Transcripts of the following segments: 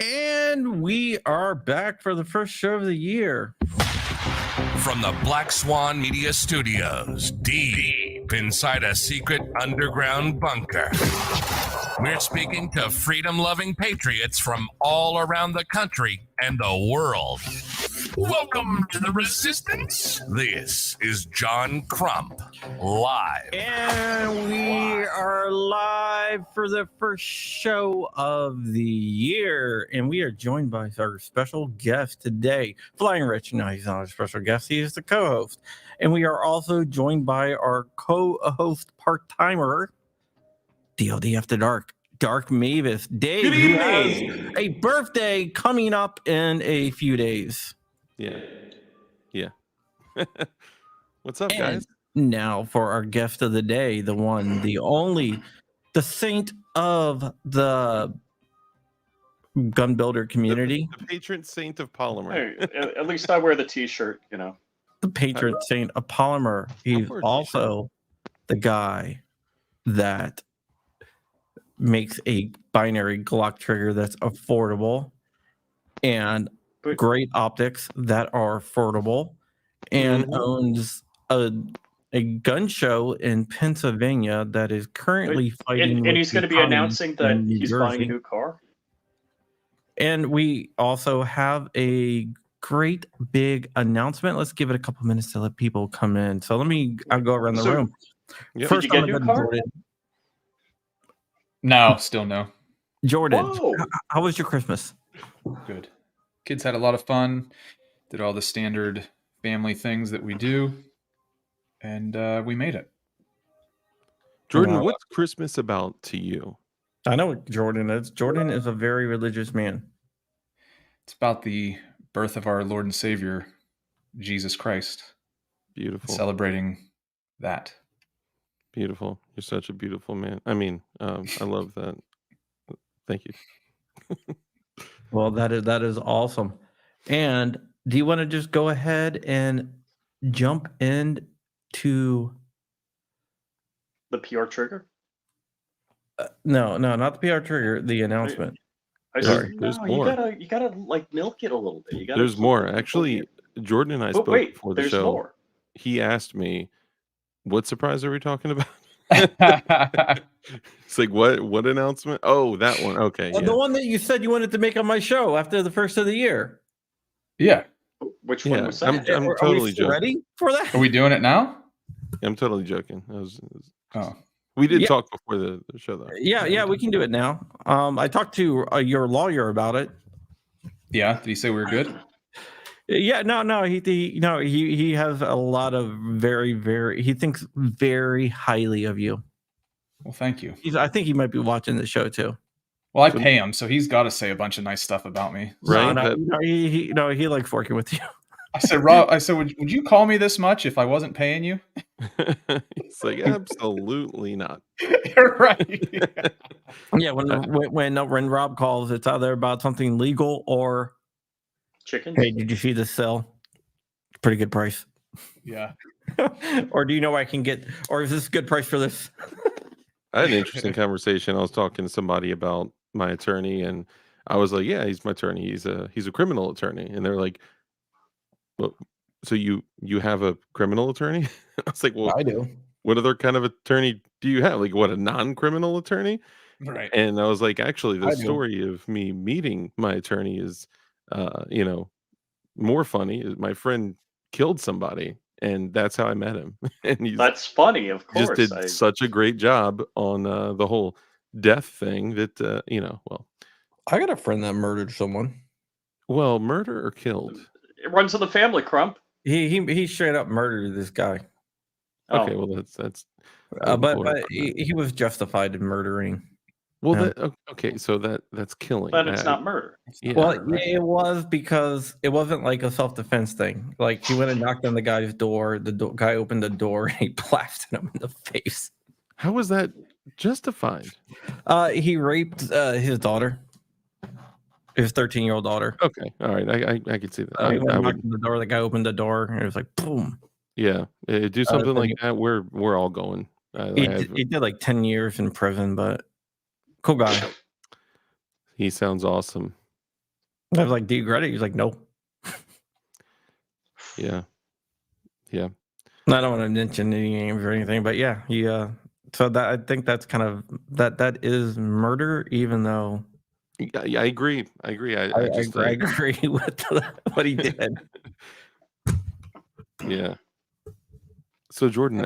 And we are back for the first show of the year. From the Black Swan Media Studios, deep inside a secret underground bunker, we're speaking to freedom-loving patriots from all around the country and the world. Welcome to the Resistance. This is John Crump, live. And we are live for the first show of the year. And we are joined by our special guest today, Flying Rich. No, he's not a special guest. He is the co-host. And we are also joined by our co-host part-timer, DLD After Dark, Dark Mavis. Dave, who has a birthday coming up in a few days. Yeah. What's up, guys? Now for our guest of the day, the one, the only, the saint of the gun builder community. The patron saint of polymer. Hey, at least I wear the t-shirt, you know. The patron saint of polymer. He's also the guy that makes a binary Glock trigger that's affordable and great optics that are affordable, and owns a gun show in Pennsylvania that is currently fighting. And he's going to be announcing that he's buying a new car. And we also have a great big announcement. Let's give it a couple minutes to let people come in. So I'll go around the room. Yep. First, did you get a new car? No, still no. Jordan, how was your Christmas? Good. Kids had a lot of fun. Did all the standard family things that we do, and we made it. Jordan, what's Christmas about to you? I know what Jordan is. Jordan is a very religious man. It's about the birth of our Lord and Savior, Jesus Christ. Beautiful. Celebrating that. Beautiful. You're such a beautiful man. I mean, I love that. Thank you. Well, that is awesome. And do you want to just go ahead and jump into the PR trigger? No, not the PR trigger. The announcement. There's more. You gotta like milk it a little bit. There's more. Actually, Jordan and I spoke before the show. More. He asked me, "What surprise are we talking about?" It's like, what announcement? Oh, that one. Okay. Yeah. The one that you said you wanted to make on my show after the first of the year. Yeah. Which one was that? I'm totally joking. Ready for that? Are we doing it now? I'm totally joking. We did talk before the show, though. Yeah, we can do it now. I talked to your lawyer about it. Yeah, did he say we were good? Yeah, no, he has a lot of he thinks very highly of you. Well, thank you. I think he might be watching the show too. Well, I pay him, so he's got to say a bunch of nice stuff about me. Right? He likes working with you. I said, Rob, would you call me this much if I wasn't paying you? It's like, absolutely not. You're right. Yeah, when Rob calls, it's either about something legal or chicken. Hey, did you see this sell? Pretty good price. Yeah. Or do you know where I can get? Or is this a good price for this? I had an interesting conversation. I was talking to somebody about my attorney, and I was like, "Yeah, he's my attorney. He's a criminal attorney." And they're like, "Well, so you have a criminal attorney?" I was like, "Well, I do. What other kind of attorney do you have? Like, what, a non-criminal attorney?" Right. And I was like, "Actually, the story of me meeting my attorney is, more funny. My friend killed somebody." And that's how I met him. And that's funny, of course. Just did such a great job on the whole death thing that, well. I got a friend that murdered someone. Well, murder or killed? It runs in the family, Crump. He straight up murdered this guy. Okay, well, that's. But he was justified in murdering. Well, okay, so that's killing. But it's not murder. Yeah. Well, it was because it wasn't like a self-defense thing. Like, he went and knocked on the guy's door. The guy opened the door and he blasted him in the face. How was that justified? He raped his daughter. His 13-year-old daughter. Okay, all right, I could see that. He went and knocked on the door. The guy opened the door and it was like, boom. Yeah, do something like that. We're all going. He did like 10 years in prison, but. Cool guy. He sounds awesome. I was like, "Do you regret it?" He's like, "No." Yeah. I don't want to mention any names or anything, but yeah, he. So that I think that's kind of that is murder, even though Yeah, I agree. I just I agree with what he did. yeah. So Jordan,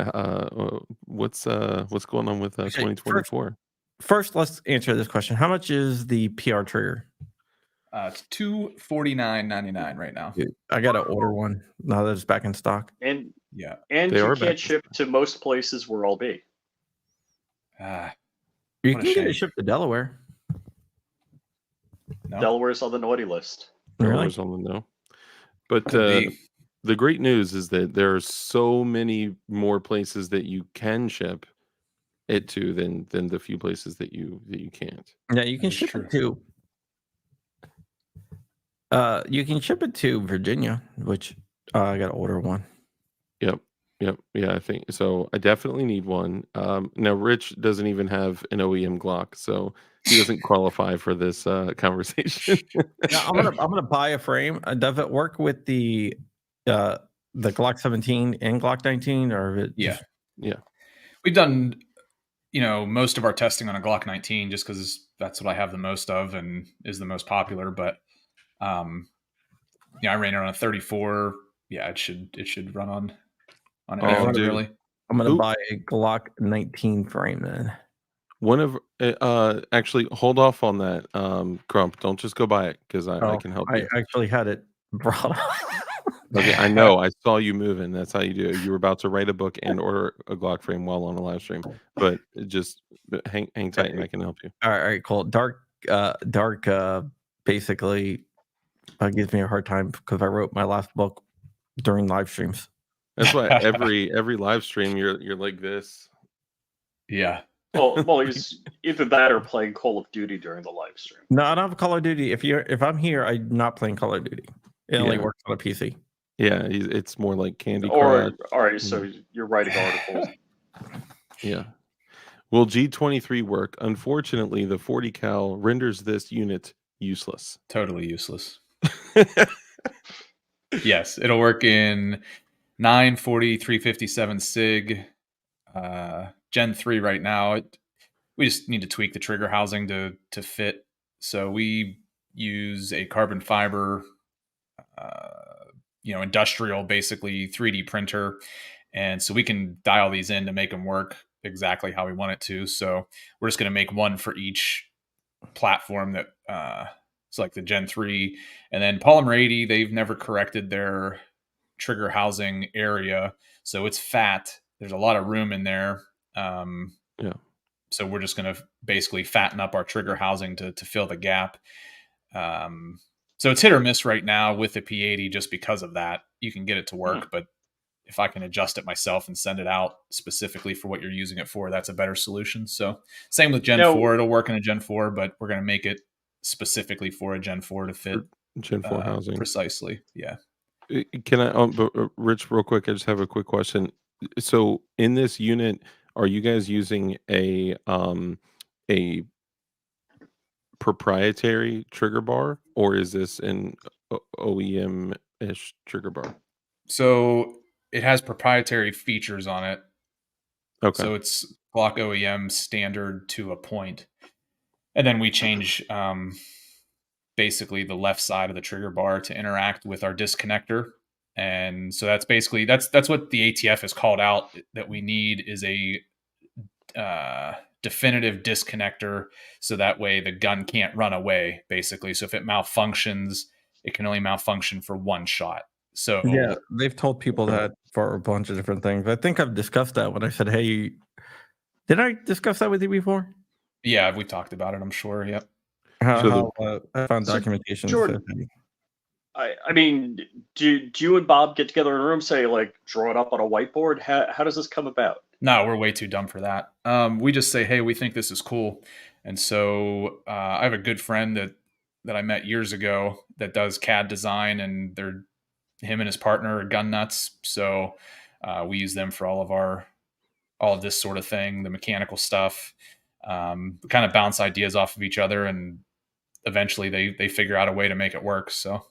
what's going on with Okay, 2024? First, let's answer this question: how much is the PR trigger? It's $249.99 right now. Dude, I gotta order one now that it's back in stock. And Yeah. They you are back can't ship to most places where I'll be. Ah, You What a can get it shame. shipped to Delaware. no. Delaware's on the naughty list. Really? Delaware's on the no. But Could be. the great news is that there are so many more places that you can ship it to than the few places that you can't. Yeah, you can That is ship true. it to. You can ship it to Virginia, which I gotta order one. Yep. Yeah, I think so. I definitely need one. Now Rich doesn't even have an OEM Glock, so he doesn't qualify for this conversation. Yeah, I'm gonna buy a frame. Does it work with the Glock 17 and Glock 19, or it Yeah. just We've done, most of our testing on a Glock 19 just because that's what I have the most of and is the most popular. But I ran it on a 34. Yeah, it should run on Oh, anything dude. really. I'm gonna Who- buy a Glock 19 frame then. One of actually hold off on that, Crump. Don't just go buy it because I can help I you. actually had it brought up. Okay, I know. I saw you moving. That's how you do it. You were about to write a book and order a Glock frame while on a live stream, but just hang tight, and I can help you. All right, cool. Dark basically gives me a hard time because I wrote my last book during live streams. That's why every live stream you're like this. Yeah. Well, he's either that or playing Call of Duty during the live stream. No, I don't have Call of Duty. If I'm here, I'm not playing Call of Duty. It only Yeah. works on a PC. Yeah, it's more like Candy Or Crush. all right, so you're writing articles. Yeah. Will G23 work? Unfortunately, the 40 cal renders this unit useless. Totally useless. Yes, it'll work in 940, 357 SIG, Gen 3 right now. We just need to tweak the trigger housing to fit. So we use a carbon fiber, industrial, basically 3D printer. And so we can dial these in to make them work exactly how we want it to. So we're just going to make one for each platform that it's like the Gen 3. And then Polymer 80, they've never corrected their trigger housing area. So it's fat. There's a lot of room in there. Yeah. So we're just going to basically fatten up our trigger housing to fill the gap. So it's hit or miss right now with the P80 just because of that. You can get it to work, but if I can adjust it myself and send it out specifically for what you're using it for, that's a better solution. So same with Gen 4. It'll work in a Gen 4, but we're going to make it specifically for a Gen 4 to fit Gen 4 housing. Precisely. Yeah. Can I, but Rich, real quick, I just have a quick question. So in this unit, are you guys using a proprietary trigger bar, or is this an OEM-ish trigger bar? So it has proprietary features on it. Okay. So it's Glock OEM standard to a point. And then we change basically the left side of the trigger bar to interact with our disconnector. And so that's basically that's what the ATF has called out that we need is a definitive disconnector, so that way the gun can't run away, basically. So if it malfunctions, it can only malfunction for one shot. So yeah, they've told people that for a bunch of different things. I think I've discussed that when I said, "Hey, did I discuss that with you before?" Yeah, we talked about it, I'm sure. Yep. I found documentation. Jordan, I mean, do you and Bob get together in a room, say like draw it up on a whiteboard? How does this come about? No, we're way too dumb for that. We just say, hey, we think this is cool. And so I have a good friend that I met years ago that does CAD design, and him and his partner are gun nuts. So we use them for all of this sort of thing, the mechanical stuff. We kind of bounce ideas off of each other, and eventually they figure out a way to make it work. So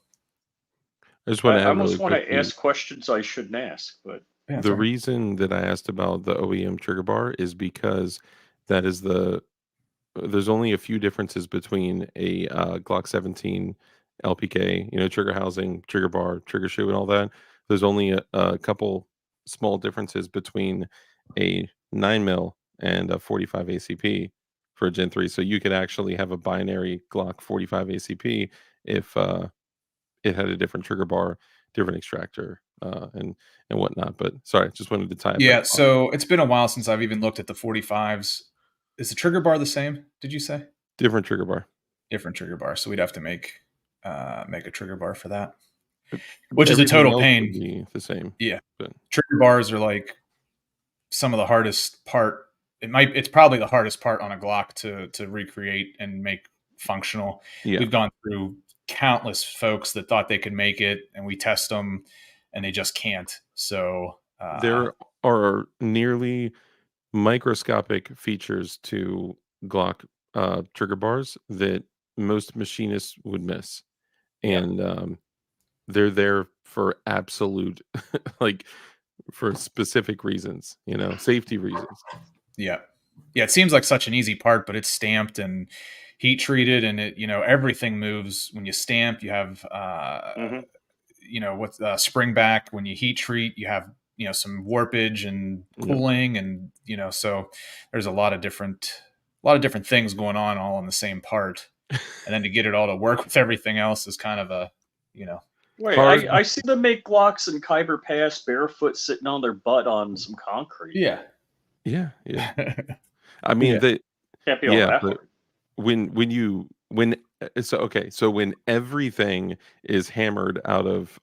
I just want I to add almost really want to quickly. ask questions I shouldn't ask, but yeah, The reason that I asked about the OEM trigger bar is because that is there's only a few differences between a Glock 17 LPK, trigger housing, trigger bar, trigger shoe, and all that. There's only a couple small differences between a 9mm and a 45 ACP for a Gen 3. So you could actually have a binary Glock 45 ACP if it had a different trigger bar, different extractor, and whatnot. But sorry, just wanted to tie it yeah. back. So it's been a while since I've even looked at the 45s. Is the trigger bar the same? Did you say Different trigger bar. different trigger bar? So we'd have to make a trigger bar for that, which is a Everything total else pain. would be the same. Yeah, But trigger bars are like some of the hardest part. It's probably the hardest part on a Glock to recreate and make functional. yeah, We've gone through countless folks that thought they could make it, and we test them, and they just can't. So there are nearly microscopic features to Glock trigger bars that most machinists would miss, Yeah. and they're there for absolute, like, for specific reasons, safety reasons. yeah, it seems like such an easy part, but it's stamped and heat treated, and everything moves when you stamp. You have Mhm. with spring back when you heat treat, you have some warpage and Yeah. cooling, and so there's a lot of different things going on all in the same part, and then to get it all to work with everything else is kind of a Wait, Hard. I see them make Glocks in Khyber Pass barefoot sitting on their butt on some concrete. yeah. Yeah. I mean, Yeah. Can't be all yeah, that but hard. so when everything is hammered out of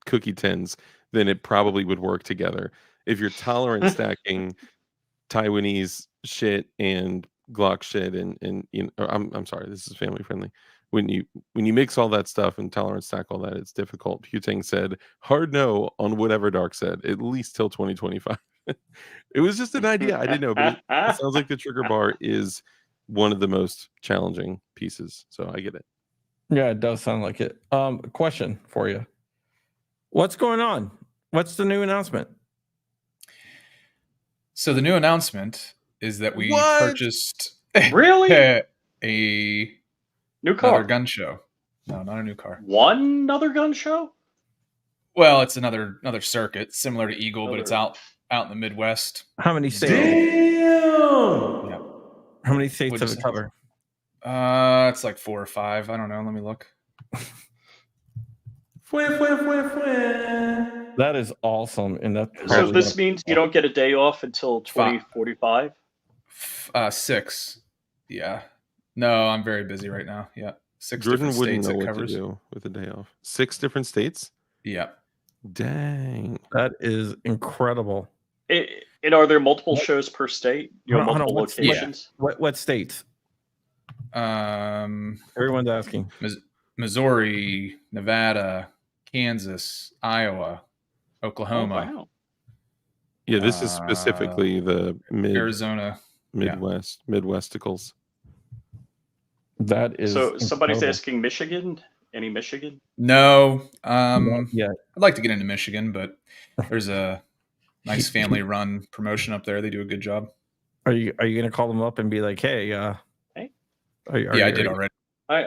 cookie tins, then it probably would work together. If you're tolerant stacking Taiwanese shit and Glock shit, and I'm sorry, this is family friendly. When you mix all that stuff and tolerance stack all that, it's difficult. Puting said hard no on whatever Dark said, at least till 2025. It was just an idea. I didn't know, but it sounds like the trigger bar is one of the most challenging pieces. So I get it. Yeah, it does sound like it. Question for you. What's going on? What's the new announcement? So the new announcement is that we What? purchased Really? a New another car. gun show. No, not a new car. One other gun show? Well, it's another circuit similar to Eagle, but it's Another- out in the Midwest. How many states? Yeah. How many states What'd does you it say? cover? It's like 4 or 5. I don't know. Let me look. That is awesome, and that's So probably this means you don't get a day off until 2045? 6. Yeah. No, I'm very busy right now. Yeah. 6 Jordan different wouldn't states know it what covers. to do with a day off. 6 different states? Yeah. Dang. that is incredible. And are there multiple shows per state? Hold on, Multiple what's- locations? What states? Everyone's asking. Missouri, Nevada, Kansas, Iowa, Oh, Oklahoma, wow. Yeah, this is specifically the Arizona. Midwesticles. That is So somebody's incredible. asking Michigan? Any Michigan? No. Not yet. I'd like to get into Michigan, but there's a nice family run promotion up there. They do a good job. Are you gonna call them up and be like, hey, Hey. I did already. I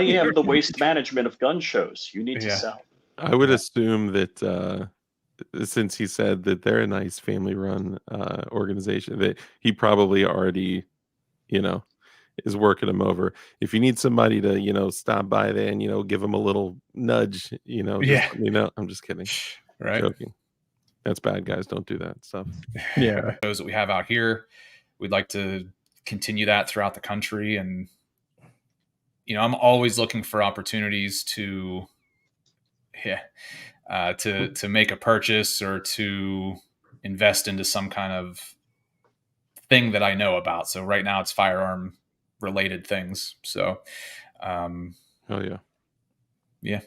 am the waste management of gun shows. You need to Yeah. sell. I would assume that since he said that they're a nice family-run organization, that he probably already, is working them over. If you need somebody to, stop by there and give them a little nudge, just let me know. I'm just kidding. Right. Joking. That's bad, guys. Don't do that stuff. Yeah. Those that we have out here, we'd like to continue that throughout the country, and I'm always looking for opportunities to make a purchase or to invest into some kind of thing that I know about. So right now it's firearm related things. So, Oh yeah. Yeah.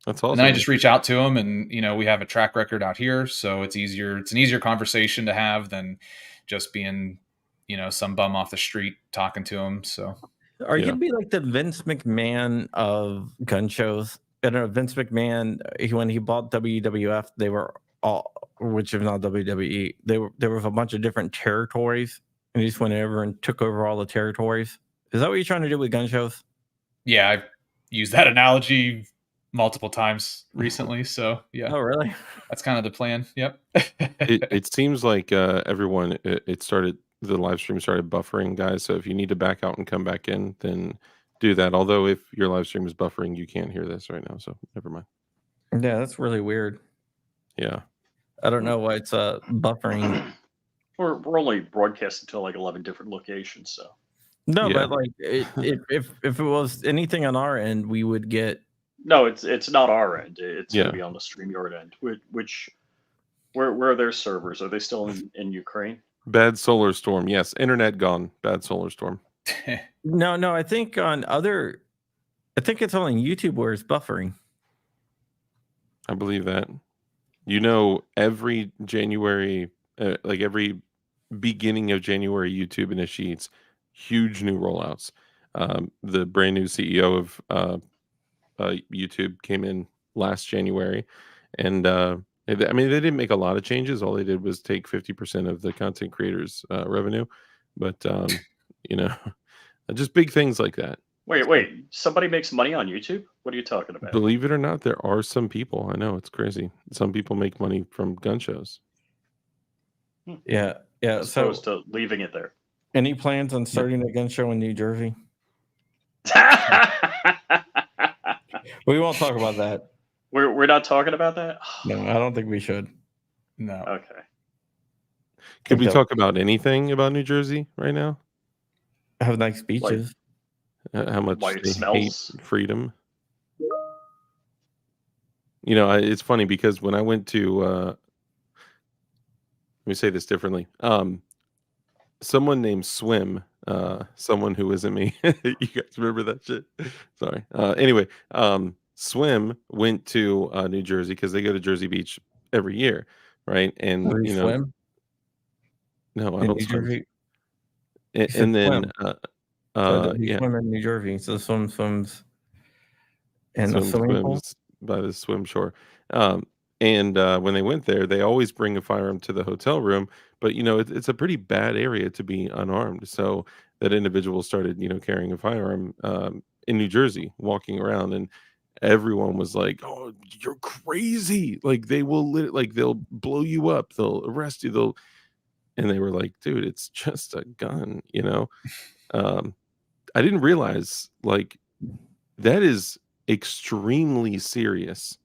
That's awesome. And then I just reach out to them, and we have a track record out here, so it's easier. It's an easier conversation to have than just being, some bum off the street talking to them. So Are you Yeah. gonna be like the Vince McMahon of gun shows? I don't know, Vince McMahon, when he bought WWF, they were all, which is not WWE, there was a bunch of different territories, and he just went over and took over all the territories. Is that what you're trying to do with gun shows? Yeah, I've used that analogy multiple times recently. So yeah, Oh, really? that's kind of the plan. Yep. It seems like everyone the live stream started buffering, guys. So if you need to back out and come back in, then do that. Although if your live stream is buffering, you can't hear this right now, so never mind. Yeah, that's really weird. Yeah. I don't know why it's buffering. We're only broadcasting to like 11 different locations, so. No, Yeah. but like if it was anything on our end, we would get. No, it's not our end. It's Yeah. going to be on the StreamYard end. Where are their servers? Are they still in Ukraine? Bad solar storm. Yes, internet gone. Bad solar storm. No, I think it's only YouTube where it's buffering. I believe that. Every January, like every beginning of January, YouTube initiates huge new rollouts. The brand new CEO of YouTube came in last January, and they didn't make a lot of changes. All they did was take 50% of the content creators' revenue, but just big things like that. Wait. Somebody makes money on YouTube? What are you talking about? Believe it or not, there are some people. I know it's crazy. Some people make money from gun shows. Yeah. As opposed to leaving it there. Any plans on starting a gun show in New Jersey? We won't talk about that. We're not talking about that? No, I don't think we should. No. Okay. Could we talk about anything about New Jersey right now? Have nice beaches. How much Why it they smells. hate freedom. It's funny because when I went to, let me say this differently. Someone named Swim, someone who isn't me. You guys remember that shit? Sorry. Anyway, Swim went to New Jersey because they go to Jersey Beach every year, right? And Do you swim no, I in don't New swim. Jersey? And then, You swim in New Jersey, so swims in the swimming pool. swims by the swim shore. And when they went there, they always bring a firearm to the hotel room. But it's a pretty bad area to be unarmed. So that individual started, carrying a firearm in New Jersey, walking around, and everyone was like, "Oh, you're crazy! Like they'll blow you up, they'll arrest you, And they were like, "Dude, it's just a gun," I didn't realize that is extremely serious.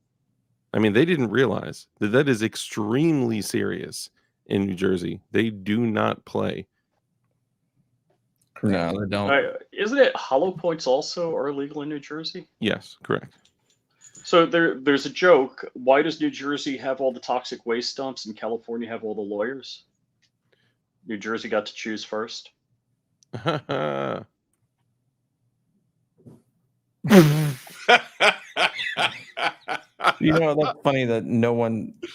I mean, they didn't realize that is extremely serious in New Jersey. They do not play. No, they don't. Isn't it hollow points also are illegal in New Jersey? Yes, correct. So there's a joke. Why does New Jersey have all the toxic waste dumps and California have all the lawyers? New Jersey got to choose first. That's funny that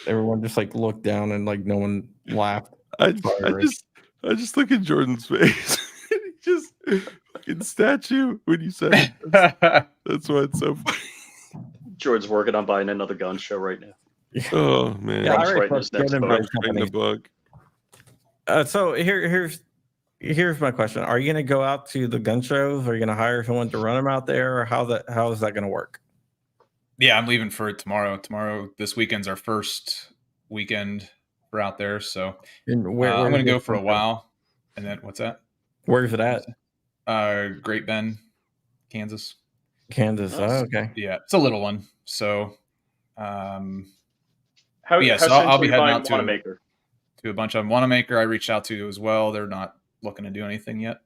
everyone just looked down and no one laughed. I just look at Jordan's face. He just fucking statue when you said it. That's why it's so funny. George's working on buying another gun show right now. Oh man, Yeah, Trump's writing his next book. the book. So here's my question: are you going to go out to the gun shows? Are you going to hire someone to run them out there, or how is that going to work? Yeah, I'm leaving for it tomorrow. This weekend's our first weekend we're out there, so And I'm going to go for a while. And then what's that? Where's it at? Great Bend, Kansas. Kansas. Nice. Oh, okay. Yeah, it's a little one. So, How so I'll be essentially heading buying out to Wanamaker? to a bunch of them. Wanamaker I reached out to as well. They're not looking to do anything yet.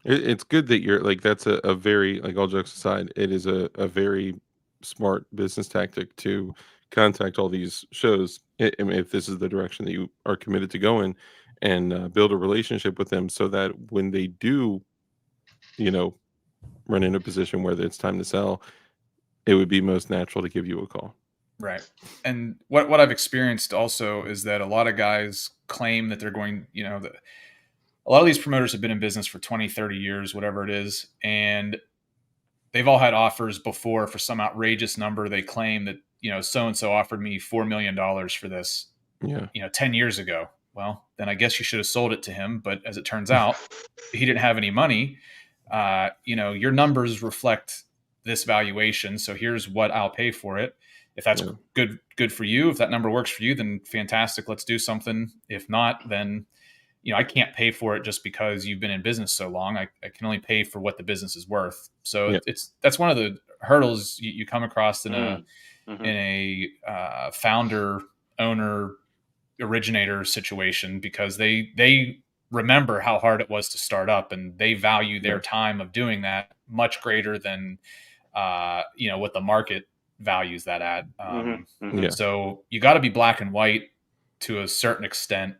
It's good that you're that's a very, all jokes aside, it is a very smart business tactic to contact all these shows. I mean, if this is the direction that you are committed to go in, and build a relationship with them so that when they do, run in a position where it's time to sell, it would be most natural to give you a call. Right. And what I've experienced also is that a lot of guys claim that they're going, a lot of these promoters have been in business for 20, 30 years, whatever it is. And they've all had offers before for some outrageous number. They claim that, so-and-so offered me $4 million for this, 10 years ago. Well, then I guess you should have sold it to him. But as it turns out, he didn't have any money. Your numbers reflect this valuation. So here's what I'll pay for it. If that's good for you, if that number works for you, then fantastic. Let's do something. If not, then, I can't pay for it just because you've been in business so long. I can only pay for what the business is worth. So that's one of the hurdles you come across in a founder, owner, originator situation, because they remember how hard it was to start up, and they value their time of doing that much greater than what the market values that at. So you got to be black and white to a certain extent.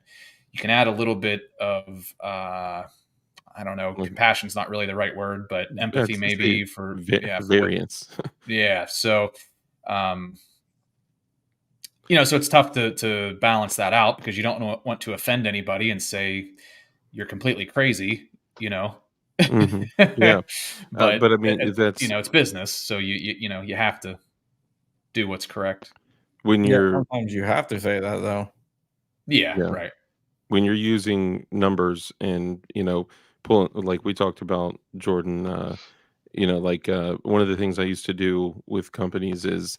You can add a little bit of I don't know, compassion's not really the right word, but empathy maybe for variance. So so it's tough to balance that out, because you don't want to offend anybody and say you're completely crazy, But I mean, that's it's business, so you have to do what's correct. When sometimes you have to say that though. Right. When you're using numbers and pulling, like we talked about, Jordan, one of the things I used to do with companies is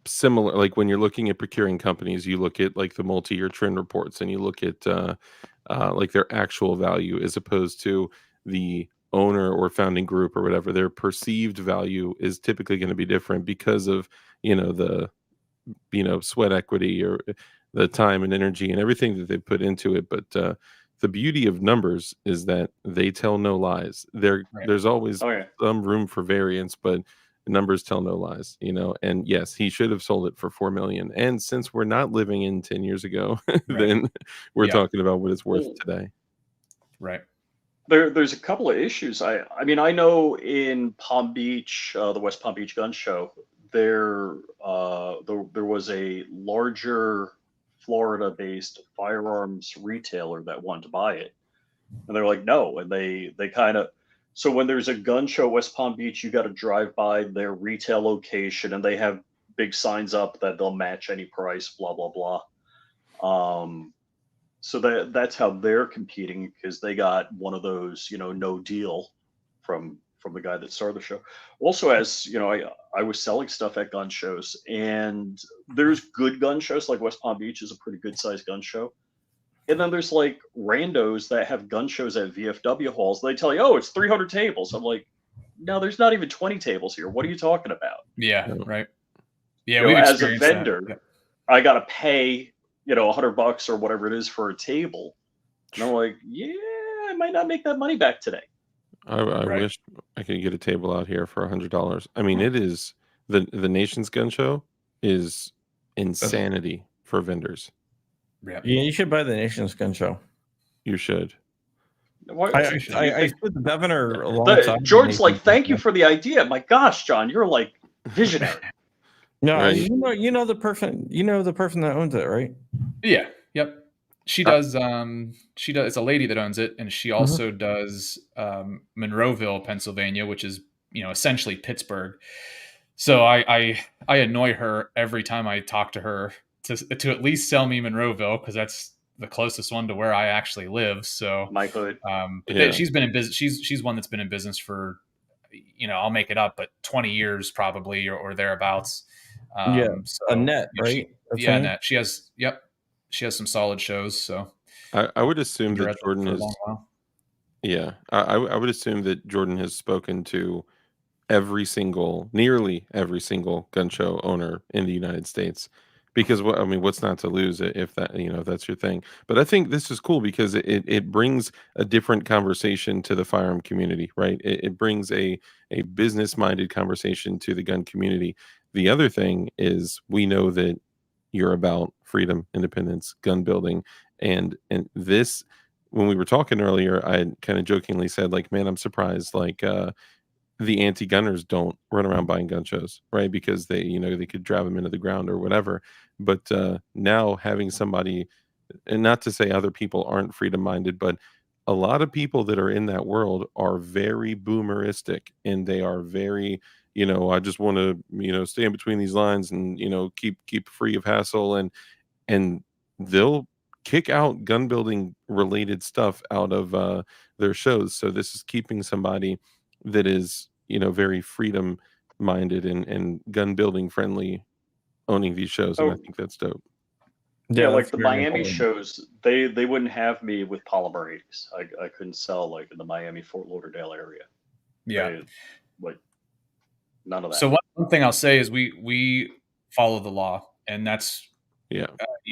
similar, like when you're looking at procuring companies, you look at like the multi-year trend reports, and you look at like their actual value as opposed to the owner or founding group or whatever. Their perceived value is typically going to be different because of the sweat equity or the time and energy and everything that they put into it. But the beauty of numbers is that they tell no lies. There's always some room for variance, but numbers tell no lies, and yes, he should have sold it for $4 million. And since we're not living in 10 years ago, then we're talking about what it's worth today. Right. There's a couple of issues. I mean, I know in Palm Beach, the West Palm Beach Gun Show, there was a larger Florida-based firearms retailer that wanted to buy it, and they're like, no, and they kind of. So when there's a gun show at West Palm Beach, you got to drive by their retail location, and they have big signs up that they'll match any price, blah blah blah. So that's how they're competing, because they got one of those, no deal from the guy that started the show. Also, as I was selling stuff at gun shows, and there's good gun shows, like West Palm Beach is a pretty good sized gun show. And then there's like randos that have gun shows at VFW halls. They tell you, oh, it's 300 tables. I'm like, no, there's not even 20 tables here. What are you talking about? Yeah, right. Yeah, as a vendor, I got to pay, $100 or whatever it is for a table. And I'm like, yeah, I might not make that money back today. I wish I could get a table out here for $100. I mean, it is the nation's gun show is insanity for vendors. Yeah, you should buy the nation's gun show. You should. I stood the governor alongside. George's like, thank you for the idea. My gosh, John, you're like visionary. No, right. you know the person that owns it, right? Yeah. Yep. She does. It's a lady that owns it, and she also does Monroeville, Pennsylvania, which is essentially Pittsburgh. So I annoy her every time I talk to her to at least sell me Monroeville, because that's the closest one to where I actually live. So my hood. She's been in business. She's one that's been in business for, I'll make it up, but 20 years probably or thereabouts. So, Annette, right? Annette. She has some solid shows. So I would assume that Jordan is. Yeah, I would assume that Jordan has spoken to nearly every single gun show owner in the United States, because what's not to lose if that's your thing. But I think this is cool because it brings a different conversation to the firearm community, right? It brings a business-minded conversation to the gun community. The other thing is, we know that you're about freedom, independence, gun building, and this. When we were talking earlier, I kind of jokingly said, like, man, I'm surprised, like, the anti-gunners don't run around buying gun shows, right? Because they could drive them into the ground or whatever. But now having somebody and not to say other people aren't freedom minded, but a lot of people that are in that world are very boomeristic, and they are very, I just want to, stay in between these lines and, keep free of hassle, and they'll kick out gun building related stuff out of their shows. So this is keeping somebody that is, very freedom minded and gun building friendly owning these shows, and I Oh, think that's dope. yeah, like that's the very Miami important. shows, they wouldn't have me with polymer 80s. I couldn't sell like in the Miami Fort Lauderdale area. Yeah. They, like none of that. So one thing I'll say is we follow the law, and that's Yeah.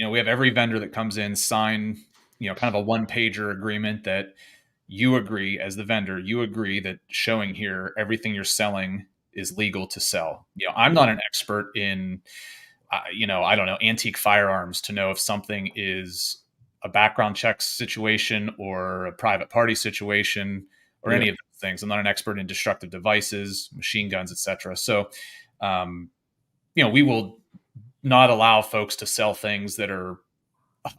we have every vendor that comes in sign kind of a one-pager agreement that you agree as the vendor, you agree that showing here everything you're selling is legal to sell. I'm not an expert in I don't know, antique firearms to know if something is a background check situation or a private party situation or any of those things. I'm not an expert in destructive devices, machine guns, etc. So, we will not allow folks to sell things that are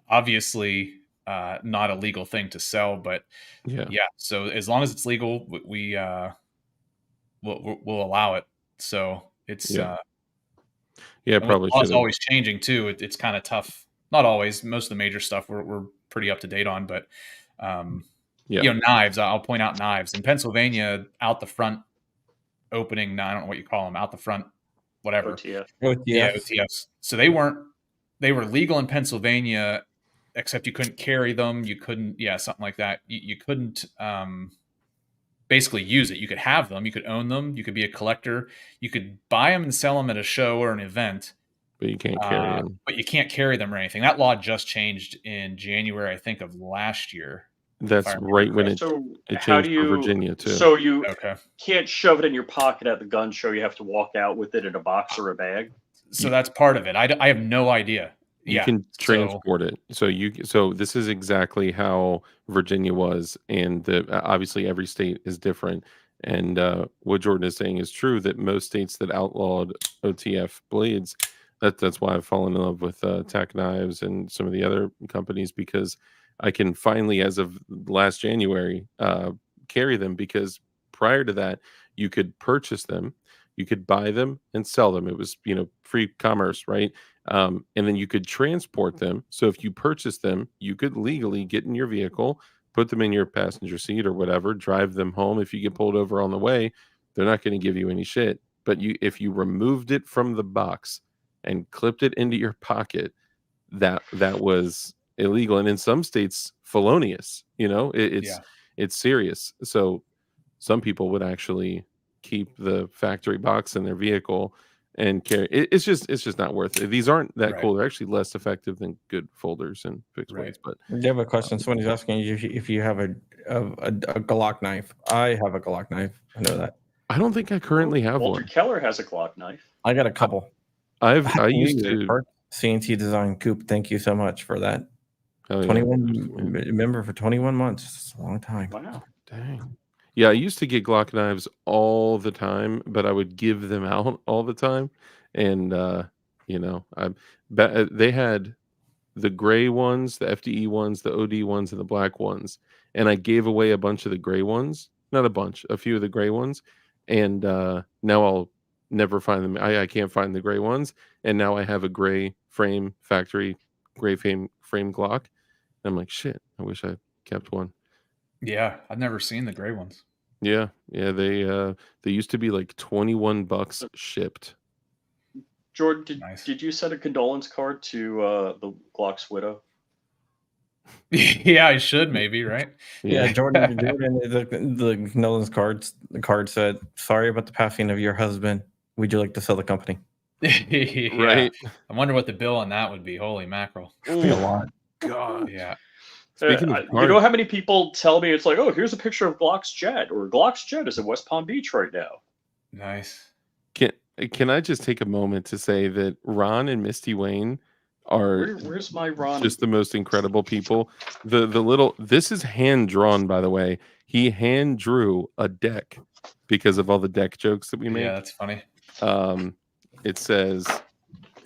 obviously not a legal thing to sell. But Yeah. so as long as it's legal, we'll allow it. So it's Probably the law's should. always changing too. It's kind of tough. Not always. Most of the major stuff we're pretty up to date on, but knives. I'll point out knives in Pennsylvania out the front opening. I don't know what you call them. Out the front, whatever. OTF. Yeah, OTFs. So they were legal in Pennsylvania, except you couldn't carry them. You couldn't, something like that. You couldn't basically use it. You could have them, you could own them, you could be a collector, you could buy them and sell them at a show or an event, but you can't carry them. But you can't carry them or anything. That law just changed in January, I think, of last year. That's right when it changed for Virginia too. So you can't shove it in your pocket at the gun show. You have to walk out with it in a box or a bag. So that's part of it. I have no idea. You can transport it. So this is exactly how Virginia was, and obviously every state is different. And what Jordan is saying is true, that most states that outlawed OTF blades, that's why I've fallen in love with Tac Knives and some of the other companies, because I can finally, as of last January, carry them, because prior to that, you could purchase them, you could buy them and sell them. It was, free commerce, right? And then you could transport them. So if you purchase them, you could legally get in your vehicle, put them in your passenger seat or whatever, drive them home. If you get pulled over on the way, they're not going to give you any shit. But if you removed it from the box and clipped it into your pocket, that was illegal, and in some states felonious. It's serious. So some people would actually keep the factory box in their vehicle and carry it's just not worth it. These aren't that cool. They're actually less effective than good folders and fixed blades. But you have a question. Somebody's asking you if you have a Glock knife. I have a Glock knife. I know that. I don't think I currently have Walter one. Keller has a Glock knife. I got a couple. I used to CNC Design Coop. Thank you so much for that. 21 member for 21 months. It's a long time. Wow. Dang. Yeah, I used to get Glock knives all the time, but I would give them out all the time. And they had the gray ones, the FDE ones, the OD ones, and the black ones. And I gave away a bunch of the gray ones. Not a bunch, a few of the gray ones. And now I'll never find them. I can't find the gray ones. And now I have a gray factory frame Glock. And I'm like, shit, I wish I kept one. Yeah, I've never seen the gray ones. Yeah, they used to be like $21 shipped. Jordan, did you send a condolence card to the Glock's widow? Yeah, I should maybe, right? Yeah, Jordan the condolence the card said, "Sorry about the passing of your husband. Would you like to sell the company?" Right. I wonder what the bill on that would be. Holy mackerel. It'd be a lot. God. Yeah. Speaking of you know how many people tell me it's like, oh, here's a picture of Glock's jet, or Glock's jet is in West Palm Beach right now. Nice. Can I just take a moment to say that Ron and Misty Wayne are where's my Ron? Just the most incredible people. This is hand drawn, by the way. He hand drew a deck because of all the deck jokes that we made. Yeah, that's funny. It says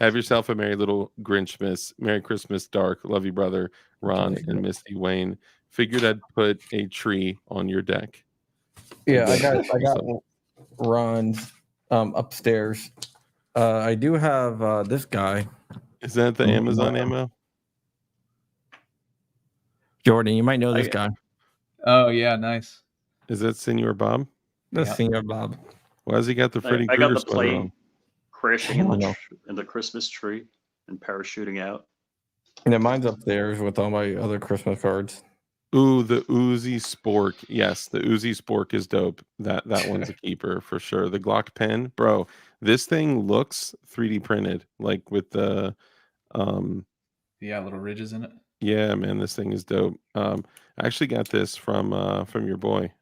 Have yourself a merry little Grinchmas. Merry Christmas, Dark. Love you, brother. Ron and Misty Wayne. Figured I'd put a tree on your deck. Yeah, I got Ron's upstairs. I do have this guy. Is that the Amazon ammo? Jordan, you might know this guy. Oh yeah, nice. Is that Senor Bob? That's Yep. Senior Bob. Why has he got the Freddy I got Krueger the sweater plane on? crashing I don't know. in the Christmas tree and parachuting out. Yeah, mine's upstairs with all my other Christmas cards. Ooh, the Uzi Spork. Yes, the Uzi Spork is dope. That one's a keeper for sure. The Glock pen, bro. This thing looks 3D printed, like with the Yeah, little ridges in it. yeah, man, this thing is dope. I actually got this from your boy.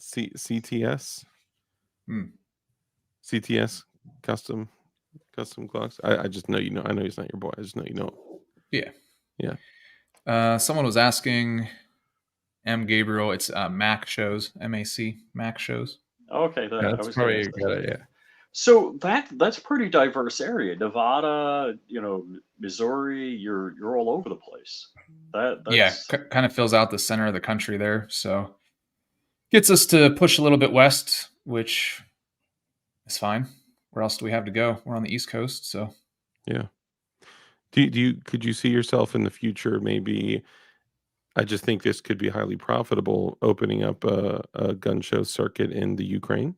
CTS. CTS custom clocks. I just know you know. I know he's not your boy. I just know you know. Yeah. Yeah. Someone was asking M. Gabriel. It's Mac shows. Mac shows. Okay, That's probably a good idea. So that's pretty diverse area. Nevada, Missouri. You're all over the place. That's Kind of fills out the center of the country there. So gets us to push a little bit west, which is fine. Where else do we have to go? We're on the East Coast, so yeah. Could you see yourself in the future? Maybe I just think this could be highly profitable. Opening up a gun show circuit in the Ukraine.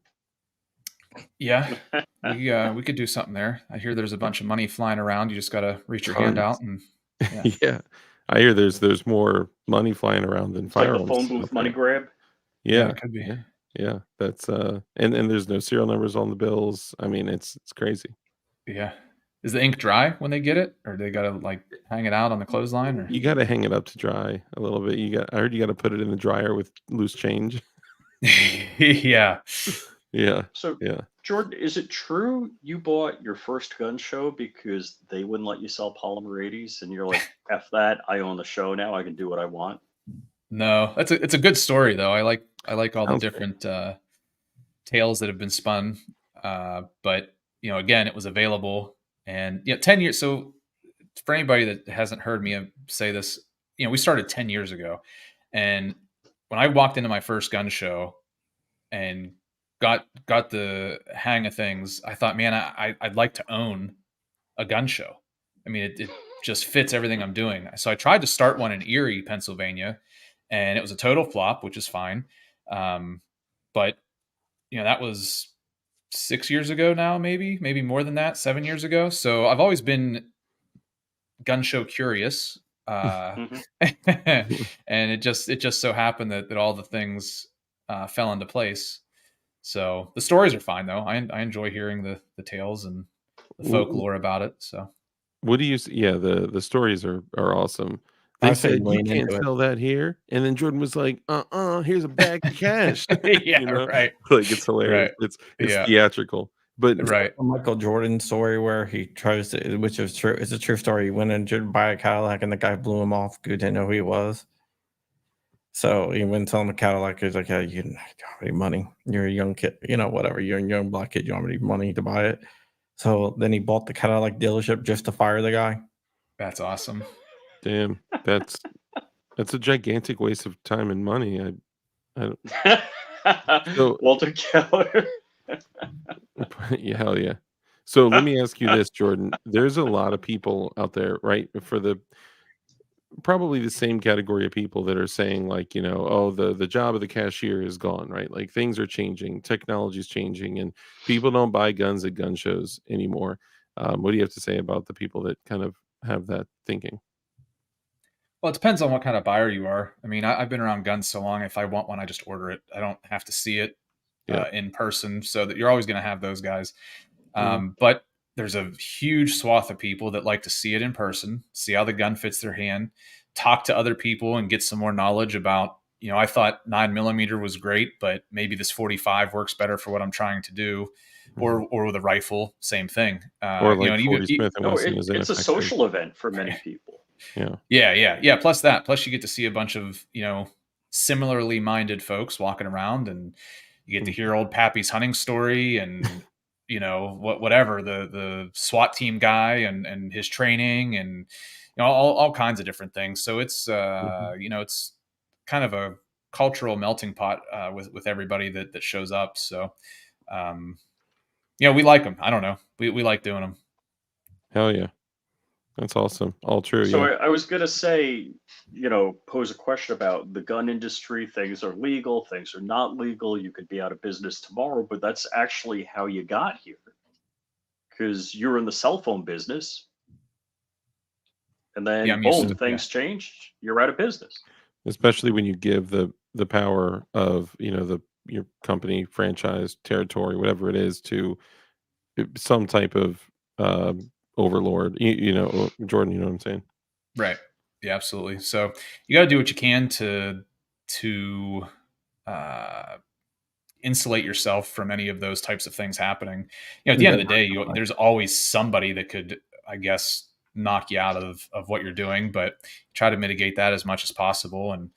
Yeah, we could do something there. I hear there's a bunch of money flying around. You just got to reach your hand out and yeah. I hear there's more money flying around than firearms. Like the phone booth money grab. Yeah, it could be. Yeah. That's and there's no serial numbers on the bills. I mean, it's crazy. Yeah. Is the ink dry when they get it, or they got to like hang it out on the clothesline? Or you got to hang it up to dry a little bit. I heard you got to put it in the dryer with loose change. Yeah. Yeah. So yeah. Jordan, is it true you bought your first gun show because they wouldn't let you sell polymer 80s, and you're like, "F that! I own the show now. I can do what I want." No, it's a good story though. I like all the different tales that have been spun. But again, it was available, and 10 years. So for anybody that hasn't heard me say this, we started 10 years ago, and when I walked into my first gun show and got the hang of things, I thought, man, I'd like to own a gun show. I mean, it just fits everything I'm doing. So I tried to start one in Erie, Pennsylvania, and it was a total flop, which is fine. But that was 6 years ago now, maybe more than that, 7 years ago. So I've always been gun show curious. And it just so happened that all the things fell into place. So the stories are fine though. I enjoy hearing the tales and the folklore about it. So what do you see? Yeah, the stories are awesome. They said you can't sell that here, and then Jordan was like, here's a bag of cash. Right. Like it's hilarious. Right. It's theatrical. But right. Michael Jordan story where he tries to, which is true. It's a true story. He went in to buy a Cadillac and the guy blew him off. Who didn't know who he was. So he went and told him a Cadillac. He's like, "Yeah, you don't have any money. You're a young kid. Whatever. You're a young black kid. You don't have any money to buy it." So then he bought the Cadillac dealership just to fire the guy. That's awesome. Damn, that's a gigantic waste of time and money. I don't. So, Walter Keller. Yeah, hell yeah. So let me ask you this, Jordan. There's a lot of people out there, right? Probably the same category of people that are saying like, the job of the cashier is gone, right? Like things are changing, technology is changing, and people don't buy guns at gun shows anymore. What do you have to say about the people that kind of have that thinking? Well, it depends on what kind of buyer you are. I mean, I've been around guns so long. If I want one, I just order it. I don't have to see it in person, so that you're always going to have those guys. But there's a huge swath of people that like to see it in person, see how the gun fits their hand, talk to other people and get some more knowledge about, I thought 9mm was great, but maybe this 45 works better for what I'm trying to do. Or with a rifle, same thing. Or like Smith and Wesson is it's a social event for many people. Yeah. Plus you get to see a bunch of, similarly minded folks walking around, and you get to hear old Pappy's hunting story and, whatever, the SWAT team guy and his training and all kinds of different things. So it's it's kind of a cultural melting pot with everybody that shows up. So we like them. I don't know. We like doing them. Hell yeah. That's awesome. All true. So Yeah. I was going to say, pose a question about the gun industry. Things are legal, things are not legal. You could be out of business tomorrow, but that's actually how you got here. Because you're in the cell phone business. And then, Yeah, I'm used boom, to it, things changed. You're out of business. Especially when you give the power of your company, franchise, territory, whatever it is, to some type of overlord. Jordan, you know what I'm saying? Right. Yeah, absolutely. So you got to do what you can to insulate yourself from any of those types of things happening. At the end of the day, there's always somebody that could, I guess, knock you out of what you're doing, but try to mitigate that as much as possible. And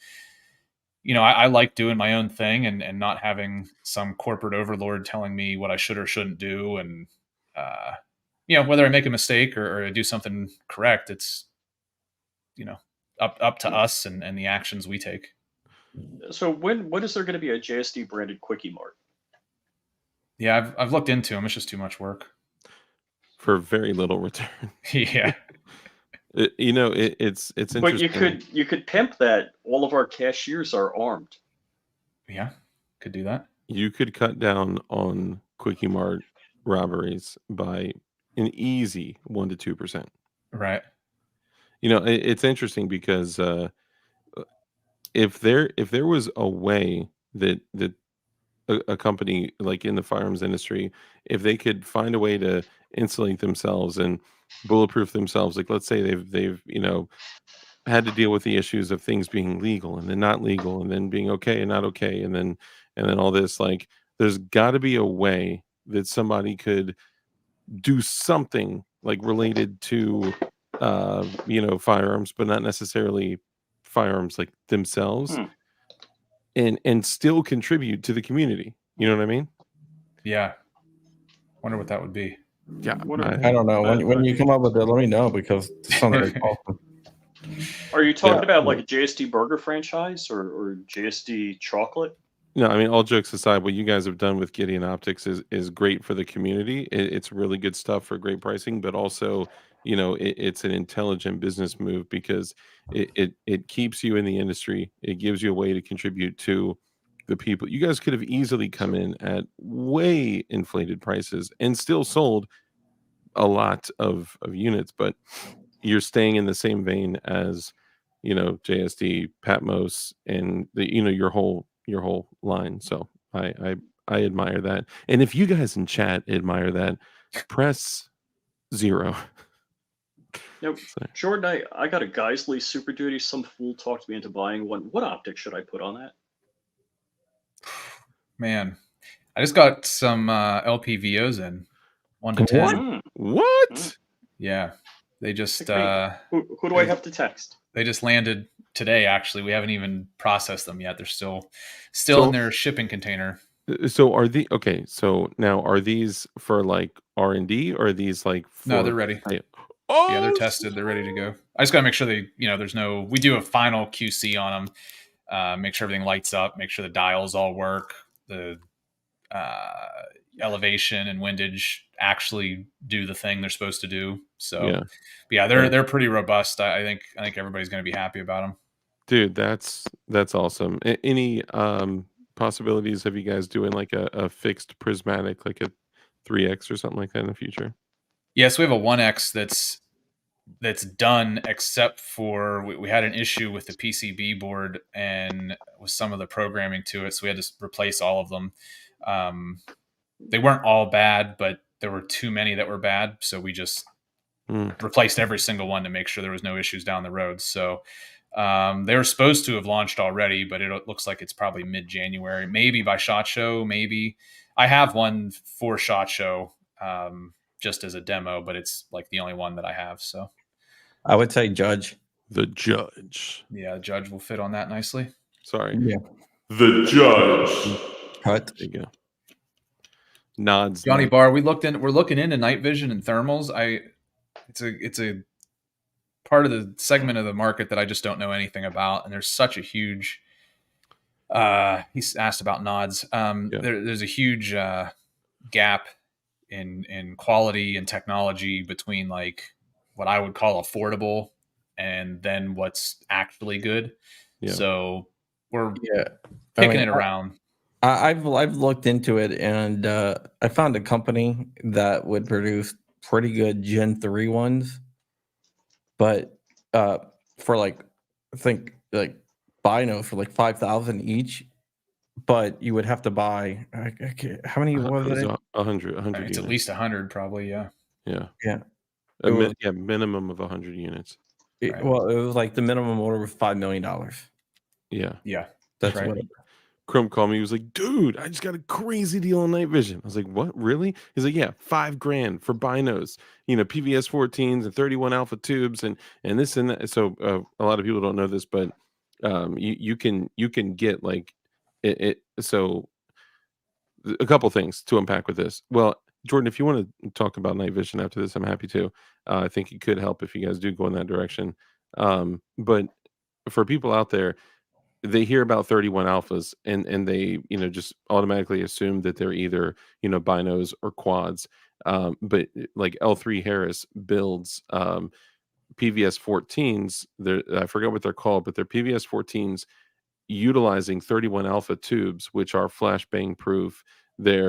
I like doing my own thing and not having some corporate overlord telling me what I should or shouldn't do. And whether I make a mistake or I do something correct, it's up to us and the actions we take. So when is there going to be a JSD branded Quickie Mart? Yeah, I've looked into them. It's just too much work for very little return. Yeah. It's interesting. But you could pimp that. All of our cashiers are armed. Yeah, could do that. You could cut down on Quickie Mart robberies by an easy 1% to 2%. Right. It's interesting because if there was a way that a company like in the firearms industry, if they could find a way to insulate themselves and bulletproof themselves, like let's say they've had to deal with the issues of things being legal and then not legal and then being okay and not okay and then all this, like there's got to be a way that somebody could do something like related to firearms, but not necessarily firearms like themselves, and still contribute to the community. You know what I mean? Yeah. Wonder what that would be. Yeah, I don't know. When you come up with it, let me know, because it sounds like awesome. Are you talking about like a JSD burger franchise or JSD chocolate? No, I mean, all jokes aside, what you guys have done with Gideon Optics is great for the community. It's really good stuff for great pricing, but also, it's an intelligent business move because it keeps you in the industry. It gives you a way to contribute to the people. You guys could have easily come in at way inflated prices and still sold a lot of units, but you're staying in the same vein as, JSD, Patmos, and your whole line. So I admire that. And if you guys in chat admire that, press 0. Now, Jordan, I got a Geisley Super Duty. Some fool talked me into buying one. What optic should I put on that? Man, I just got some LPVOs in 1 to 10. What? Yeah, they just who do I have to text? They just landed today. Actually, we haven't even processed them yet. They're still in their shipping container. So are the okay? So now are these for like R&D or are these like for, no? They're ready. Yeah, they're tested. They're ready to go. I just got to make sure we do a final QC on them. Make sure everything lights up. Make sure the dials all work. The elevation and windage actually do the thing they're supposed to do. So they're pretty robust. I think everybody's going to be happy about them. Dude, that's awesome. Any possibilities of you guys doing like a fixed prismatic, like a 3X or something like that in the future? Yes, we have a 1X that's done, except for we had an issue with the PCB board and with some of the programming to it, so we had to replace all of them. They weren't all bad, but there were too many that were bad, so we just replaced every single one to make sure there was no issues down the road. So they were supposed to have launched already, but it looks like it's probably mid-January, maybe by SHOT Show. Maybe I have one for SHOT Show just as a demo, but it's like the only one that I have. So I would say Judge. The Judge. Yeah, Judge will fit on that nicely. Sorry. Yeah. The Judge. Cut. There you go. nods. Johnny Barr, we're looking into night vision and thermals. It's a part of the segment of the market that I just don't know anything about, and there's such a huge. He's asked about nods. There's a huge gap in quality and technology between like what I would call affordable and then what's actually good. Yeah. So we're Yeah, kicking it around. I've looked into it, and I found a company that would produce pretty good Gen 3 ones, but for like, I think like Bino for like 5,000 each, but you would have to buy how many was it? 100 It's units. at least 100, probably. Yeah. Yeah. Minimum of 100 units. Right. Well, it was like the minimum order was $5 million. Yeah. That's right. what. Crump called me. He was like, "Dude, I just got a crazy deal on night vision." I was like, "What? Really?" He's like, "Yeah, $5,000 for binos. PVS 14s and 31 alpha tubes and this and that." So a lot of people don't know this, but you can get like it. So a couple things to unpack with this. Well, Jordan, if you want to talk about night vision after this, I'm happy to. I think it could help if you guys do go in that direction. But for people out there, they hear about 31 alphas and they just automatically assume that they're either binos or quads. But like L3 Harris builds PVS 14s. I forgot what they're called, but they're PVS 14s utilizing 31 alpha tubes, which are flashbang proof. They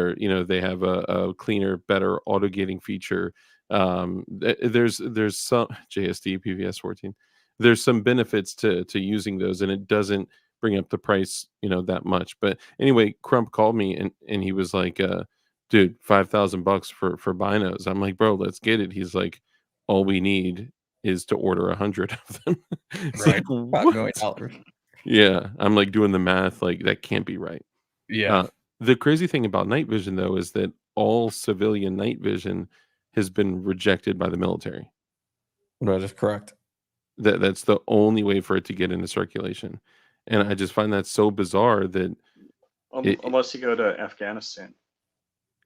have a cleaner, better auto gating feature. There's some JSD PVS 14. There's some benefits to using those, and it doesn't bring up the price that much. But anyway, Crump called me and he was like, dude, $5,000 for binos. I'm like, bro, let's get it. He's like, all we need is to order 100 of them. It's Right. like, $5 million. yeah, I'm like doing the math, like that can't be right. Yeah. The crazy thing about night vision, though, is that all civilian night vision has been rejected by the military. That is correct. That's the only way for it to get into circulation, and I just find that so bizarre that unless you go to Afghanistan.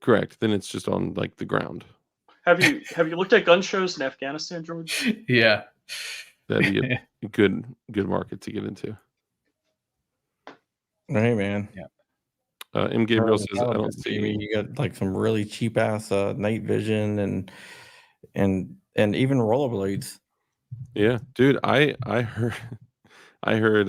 Correct. Then it's just on like the ground. Have you looked at gun shows in Afghanistan, George? Yeah. That'd be a good market to get into. Hey man. Yeah. M. Gabriel says, "I don't see." You got like some really cheap ass night vision and even rollerblades. Yeah, dude. I heard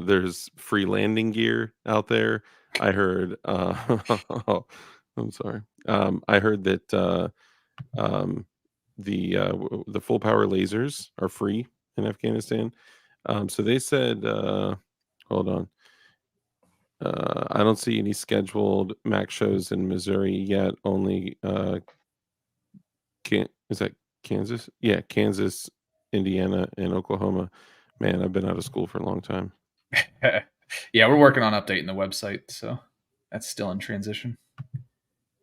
there's free landing gear out there. I heard I'm sorry. I heard that the full power lasers are free in Afghanistan. So they said, hold on. I don't see any scheduled Mac shows in Missouri yet. Only is that Kansas? Yeah, Kansas, Indiana, and Oklahoma. Man, I've been out of school for a long time. Yeah, we're working on updating the website, so that's still in transition.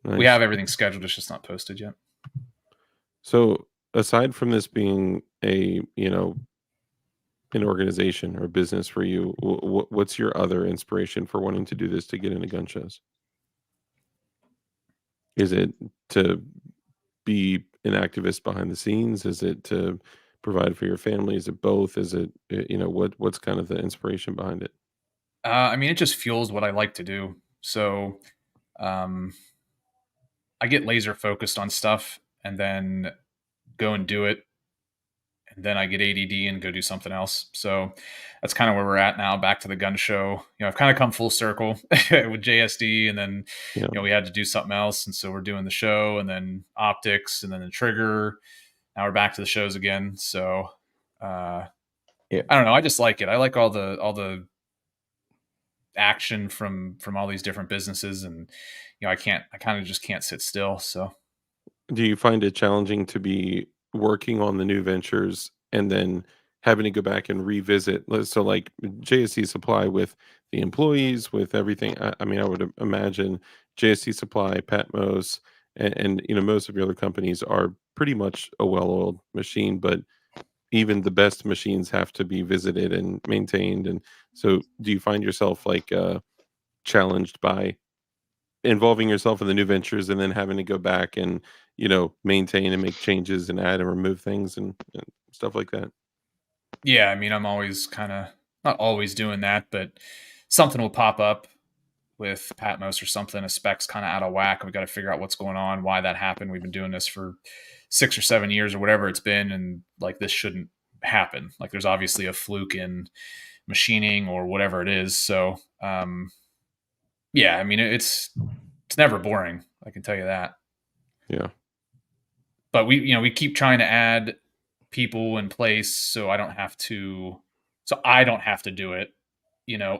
Nice. We have everything scheduled; it's just not posted yet. So, aside from this being a an organization or business for you, what's your other inspiration for wanting to do this to get into gun shows? Is it to be an activist behind the scenes? Is it to provide for your family? Is it both? Is it what's kind of the inspiration behind it? I mean, it just fuels what I like to do. So, I get laser focused on stuff and then go and do it. And then I get ADD and go do something else. So that's kind of where we're at now. Back to the gun show. I've kind of come full circle with JSD, and then we had to do something else, and so we're doing the show, and then optics, and then the trigger. Now we're back to the shows again. So I don't know. I just like it. I like all the action from all these different businesses, and I kind of just can't sit still. So do you find it challenging to be working on the new ventures and then having to go back and revisit? So like JSC Supply with the employees, with everything. I mean, I would imagine JSC Supply, Patmos, and most of your other companies are pretty much a well-oiled machine, but even the best machines have to be visited and maintained. And so do you find yourself like challenged by involving yourself in the new ventures and then having to go back and, maintain and make changes and add and remove things and stuff like that. Yeah, I mean, I'm always kind of not always doing that, but something will pop up with Patmos or something. A spec's kind of out of whack. We got to figure out what's going on, why that happened. We've been doing this for 6 or 7 years or whatever it's been, and like this shouldn't happen. Like there's obviously a fluke in machining or whatever it is. So, yeah, I mean, it's never boring. I can tell you that. Yeah. But we keep trying to add people in place so I don't have to do it,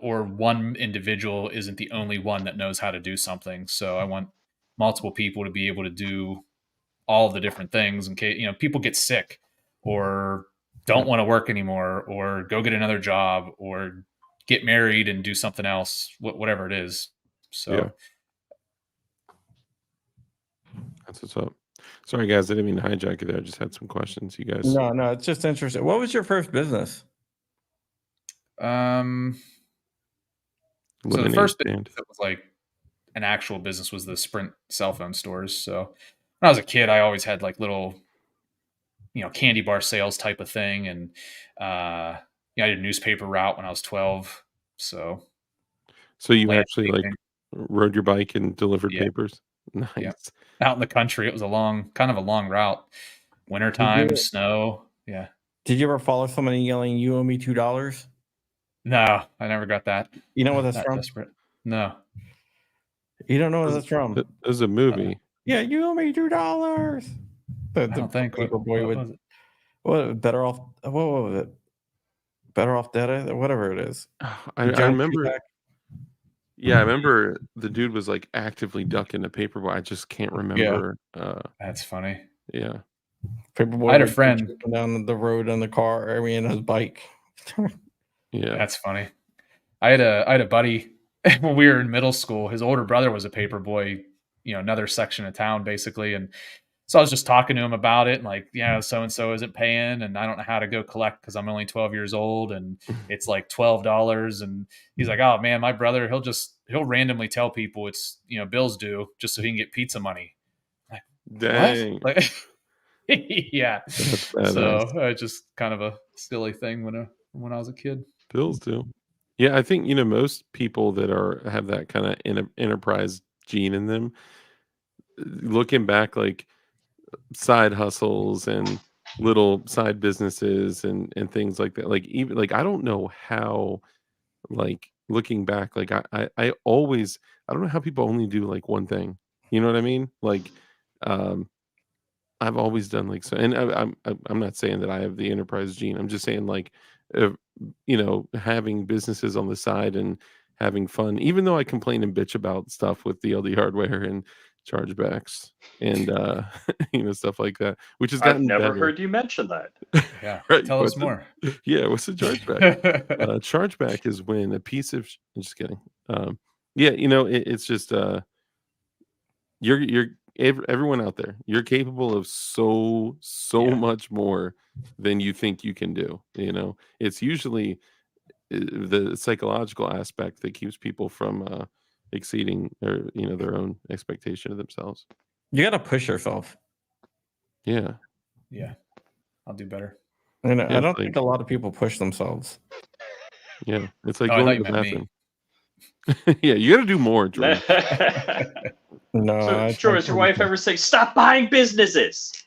or one individual isn't the only one that knows how to do something. So I want multiple people to be able to do all the different things in case, people get sick or don't want to work anymore or go get another job or get married and do something else, whatever it is. So Yeah. That's what's up. Sorry, guys. I didn't mean to hijack you there. I just had some questions. You guys. No, it's just interesting. What was your first business? So the first business that was like an actual business was the Sprint cell phone stores. So when I was a kid, I always had like little, candy bar sales type of thing. And, I did a newspaper route when I was 12. So you actually like rode your bike and delivered papers? Nice. Yeah. Out in the country. It was kind of a long route. Wintertime, snow. Yeah. Did you ever follow somebody yelling, "You owe me $2"? No, I never got that. You know what that's from? Desperate. No. You don't know what that's from? There's a movie. Yeah, you owe me $2. I don't think. Paperboy was it? What, Better Off? What was it? Better Off Dead? Whatever it is. I remember. Yeah, I remember the dude was like actively ducking the paperboy. I just can't remember. Yeah. That's funny. Yeah. Paperboy. I had a friend down the road on the car. I mean, his bike. Yeah, that's funny. I had a buddy when we were in middle school. His older brother was a paperboy, another section of town basically, and so I was just talking to him about it, and like, so and so isn't paying, and I don't know how to go collect because I'm only 12 years old, and it's like $12, and he's like, "Oh man, my brother, he'll randomly tell people it's bills due just so he can get pizza money." I'm like, dang, what? Like, yeah. So nice. just kind of a silly thing when I was a kid. Bills due. Yeah, I think most people that have that kind of enterprise gene in them, looking back, like side hustles and little side businesses and things like that, like even like I don't know how, like looking back, like I always, I don't know how people only do like one thing, you know what I mean, like I've always done like so, and I'm not saying that I have the enterprise gene. I'm just saying like, having businesses on the side and having fun. Even though I complain and bitch about stuff with DLD hardware and chargebacks and stuff like that, which has gotten I've never better. heard you mention that. Yeah, Right, tell us more. What's the chargeback? Chargeback is when a piece of. I'm just kidding. It's just you're everyone out there, you're capable of so much more than you think you can do. It's usually the psychological aspect that keeps people from exceeding their own expectation of themselves. You got to push yourself. Yeah, I'll do better. And I don't think a lot of people push themselves. Yeah, it's like going to the bathroom. Yeah, you got to do more, Jordan. No. So, George, does your wife ever say, "Stop buying businesses"?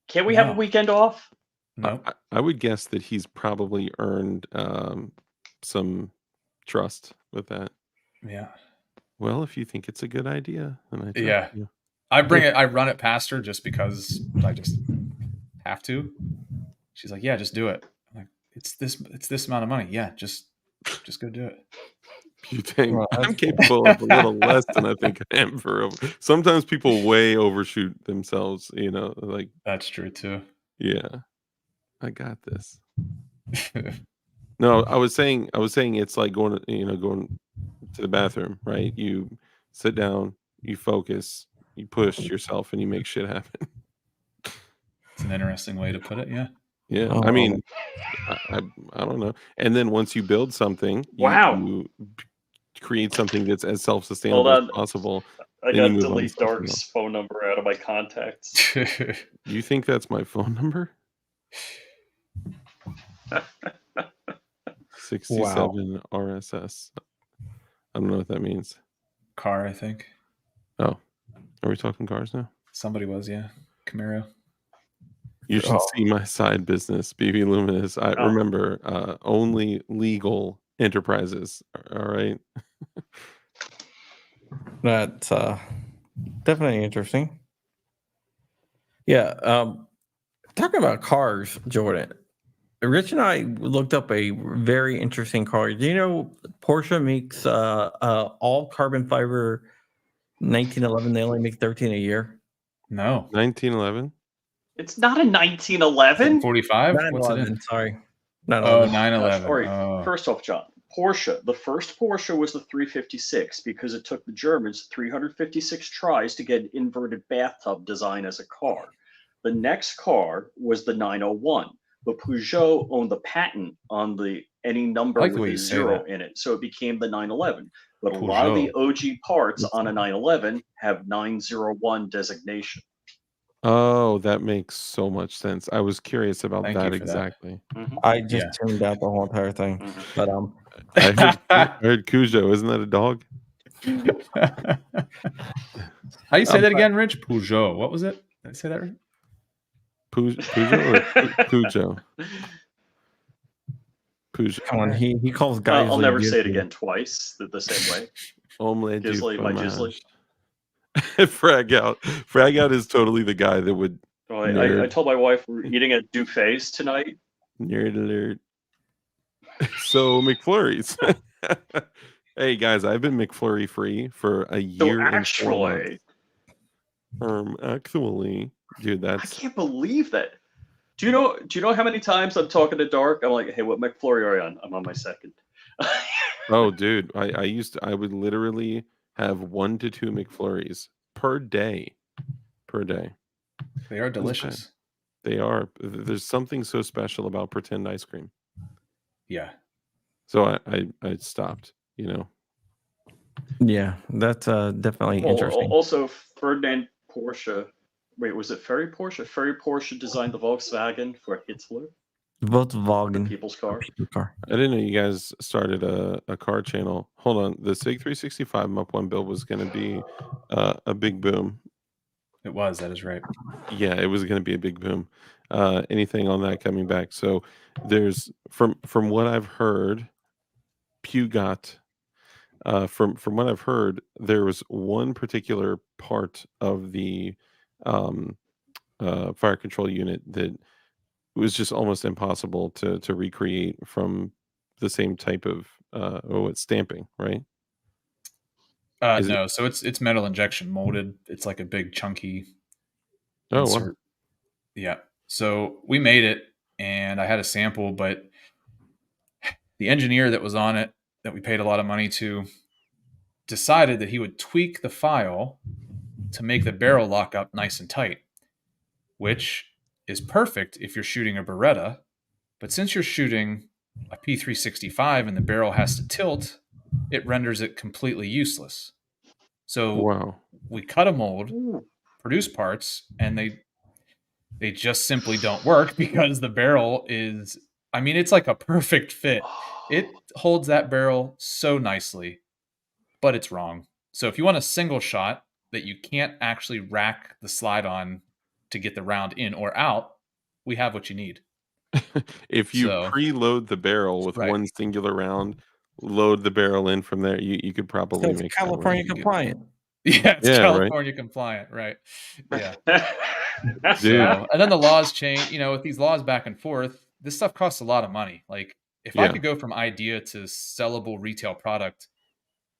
Can't we have a weekend off? No. I would guess that he's probably earned some trust with that. Yeah. Well, if you think it's a good idea, then I bring it. I run it past her just because I just have to. She's like, "Yeah, just do it." I'm like, it's this amount of money. Yeah, just go do it. You think I'm capable of a little less than I think I am sometimes people way overshoot themselves, like that's true too. Yeah, I got this. No, I was saying it's like going to the bathroom, right? You sit down, you focus, you push yourself, and you make shit happen. It's an interesting way to put it. Yeah. Yeah. I mean, I don't know. And then once you build something, you create something that's as self-sustainable as possible. I Then you got to move on to delete something Dark's else. phone number out of my contacts. You think that's my phone number? 67 RSS. I don't know what that means. Car, I think. Oh, are we talking cars now? Somebody was, yeah. Camaro. You should see my side business, BB Luminous. I Oh. remember only legal enterprises. All right. That's definitely interesting. Yeah. Talking about cars, Jordan. Rich and I looked up a very interesting car. Do you know Porsche makes all carbon fiber 1911? They only make 13 a year. No. 1911. It's not a 1911. 45? What's it in? 911, sorry. Oh, 911. 911. All right. Oh. First off, John, Porsche. The first Porsche was the 356 because it took the Germans 356 tries to get an inverted bathtub design as a car. The next car was the 901, but Peugeot owned the patent on the any number I like the with way a you say zero that. in it, so it became the 911. But a lot of the OG parts on a 911 have 901 designation. Oh, that makes so much sense. I was curious about Thank that you for that. exactly. I just tuned out the whole entire thing. But I heard Cujo. Isn't that a dog? How you say that again, Rich? Peugeot. What was it? Did I say that right? Peugeot or Cujo? Peugeot. come on, he calls guys. I'll never say it again twice the same way. Omelette du Gisley, my Gisley. frag out. Frag out is totally the guy that would. Well, I told my wife we're eating at Dufay's tonight. Nerd alert. So McFlurries. Hey guys, I've been McFlurry free for a year and 4 months. Actually, dude, I can't believe that. Do you know how many times I'm talking to Dark? I'm like, hey, what McFlurry are you on? I'm on my second. Oh, dude, I would literally have 1 to 2 McFlurries per day. They are delicious. They are. There's something so special about pretend ice cream. Yeah. So I stopped, you know. Yeah, that's definitely interesting. Also, Ferdinand Porsche. Wait, was it Ferry Porsche? Ferry Porsche designed the Volkswagen for Hitler. Volkswagen. People's car. I didn't know you guys started a car channel. Hold on. The SIG 365 Mup One build was going to be a big boom. It was. That is right. Yeah, it was going to be a big boom. Anything on that coming back? So there's from what I've heard, Pugot. From what I've heard, there was one particular part of the fire control unit that was just almost impossible to recreate from the same type of it's stamping, right? No, so it's metal injection molded. It's like a big chunky insert. Wow. Yeah. So we made it and I had a sample, but the engineer that was on it that we paid a lot of money to decided that he would tweak the file to make the barrel lock up nice and tight, which is perfect if you're shooting a Beretta. But since you're shooting a P365 and the barrel has to tilt, it renders it completely useless. So we cut a mold, produce parts, and they just simply don't work because the barrel is, I mean, it's like a perfect fit. It holds that barrel so nicely, but it's wrong. So if you want a single shot that you can't actually rack the slide on to get the round in or out, we have what you need. If you preload the barrel with one singular round, load the barrel in from there, you could probably make California compliant. Yeah, it's California compliant, right? Yeah. So, and then the laws change. You know, with these laws back and forth, this stuff costs a lot of money. Like, if I could go from idea to sellable retail product,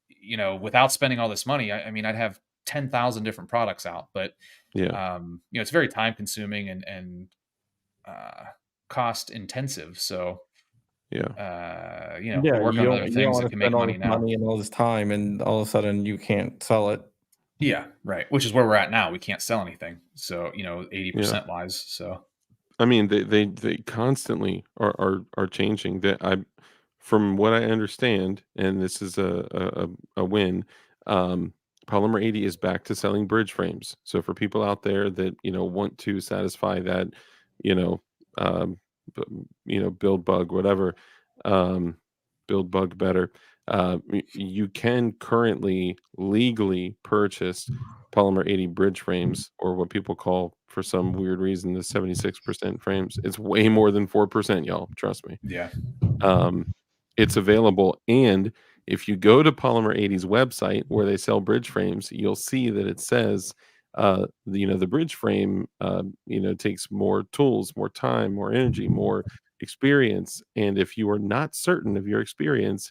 you know, without spending all this money, I mean, I'd have 10,000 different products out. But you know, it's very time consuming and cost intensive. So you know, we're working on other things that can make money now. Money and all this time, and all of a sudden you can't sell it. Yeah, right. Which is where we're at now. We can't sell anything. So, you know, 80% wise. So I mean, they constantly are changing. That from what I understand, and this is a win. Polymer 80 is back to selling bridge frames. So for people out there that want to satisfy that, you know, um, build bug, whatever, build bug better. You can currently legally purchase Polymer 80 bridge frames, or what people call, for some weird reason, the 76% frames. It's way more than 4%, y'all. Trust me. Yeah. It's available, and if you go to Polymer 80's website where they sell bridge frames, you'll see that it says, the bridge frame, takes more tools, more time, more energy, more experience. And if you are not certain of your experience,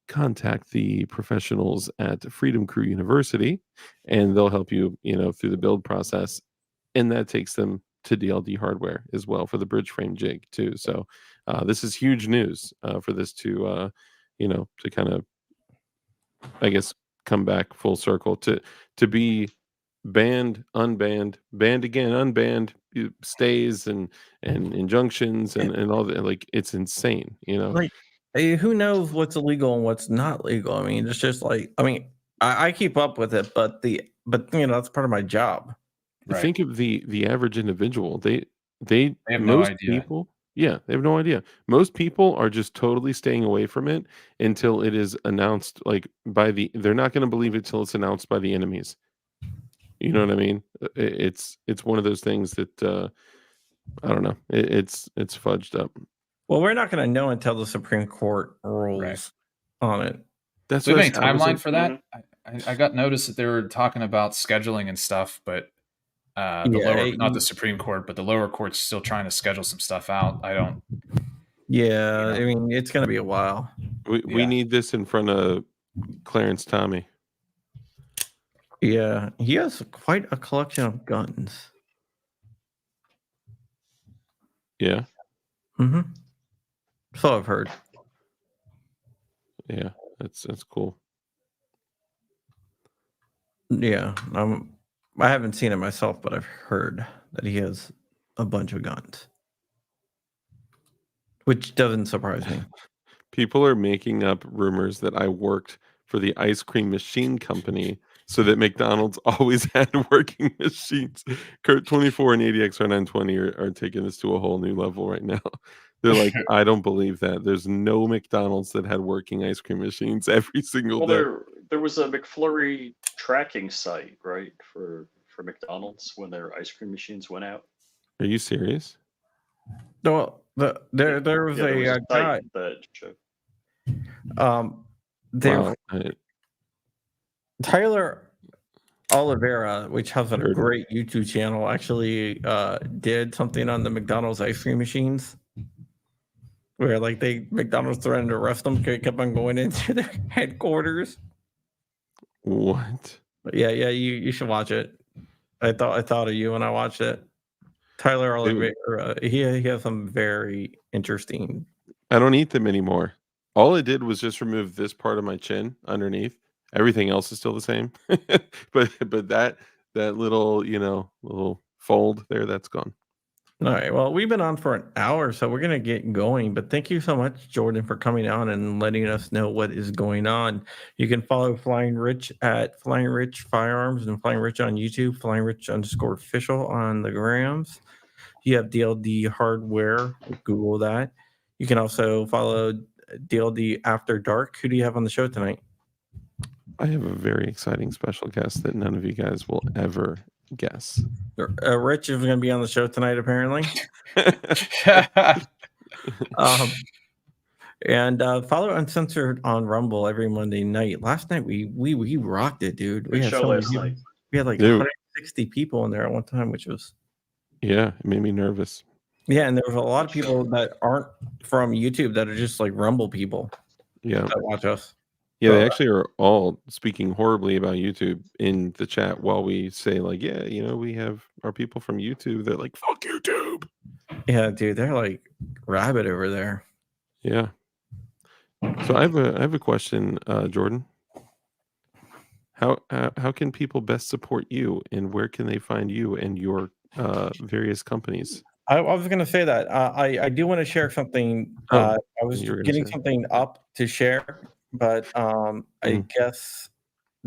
contact the professionals at Freedom Crew University, and they'll help you, through the build process. And that takes them to DLD hardware as well for the bridge frame jig too. So this is huge news for this to to kind of, I guess, come back full circle to be banned, unbanned, banned again, unbanned, stays and injunctions and all that. Like, it's insane, Like, who knows what's illegal and what's not legal? I mean, it's just like, I mean, I keep up with it, but that's part of my job. Right. Think of the average individual. They have no most idea. people, yeah, they have no idea. Most people are just totally staying away from it until it is announced, like, they're not going to believe it till it's announced by the enemies. You know what I mean? It's one of those things that I don't know. It's fudged up. Well, we're not going to know until the Supreme Court rules on it. That's So, what any timeline for that? Mhm. I got notice that they were talking about scheduling and stuff, but not the Supreme Court, but the lower court's still trying to schedule some stuff out. I don't. Yeah, I mean, it's going to be a while. We need this in front of Clarence Tommy. Yeah, he has quite a collection of guns. Yeah. Mm-hmm. So I've heard. Yeah, that's cool. Yeah, I haven't seen it myself, but I've heard that he has a bunch of guns, which doesn't surprise me. People are making up rumors that I worked for the ice cream machine company so that McDonald's always had working machines. Kurt 24 and ADXR 920 are taking this to a whole new level right now. They're like, I don't believe that. There's no McDonald's that had working ice cream machines every single day. There was a McFlurry tracking site, right, for McDonald's when their ice cream machines went out. Are you serious? No, there was a guy site that showed. Wow. Tyler Oliveira, which has a great YouTube channel, actually did something on the McDonald's ice cream machines where, like, McDonald's threatened to arrest them because they kept on going into their headquarters. What? Yeah, you should watch it. I thought of you when I watched it. Tyler Oliveira, he has some very interesting. I don't eat them anymore. All I did was just remove this part of my chin underneath. Everything else is still the same. but that little, little fold there, that's gone. All right. Well, we've been on for an hour, so we're going to get going. But thank you so much, Jordan, for coming on and letting us know what is going on. You can follow Flying Rich at Flying Rich Firearms and Flying Rich on YouTube, Flying Rich _official on the grams. You have DLD Hardware. Google that. You can also follow DLD After Dark. Who do you have on the show tonight? I have a very exciting special guest that none of you guys will ever guess. Rich is going to be on the show tonight, apparently. And follow Uncensored on Rumble every Monday night. Last night we rocked it, dude. We had show last night. We had like 160 people in there at one time, which was it made me nervous. Yeah, and there was a lot of people that aren't from YouTube that are just like Rumble people. Yeah, that watch us. Yeah, they actually are all speaking horribly about YouTube in the chat while we say, like, yeah, we have our people from YouTube. They're like, fuck YouTube. Yeah, dude, they're like rabid over there. Yeah. So I have a question, Jordan. How can people best support you, and where can they find you and your various companies? I was going to say that I do want to share something. I was getting something up to share, but I guess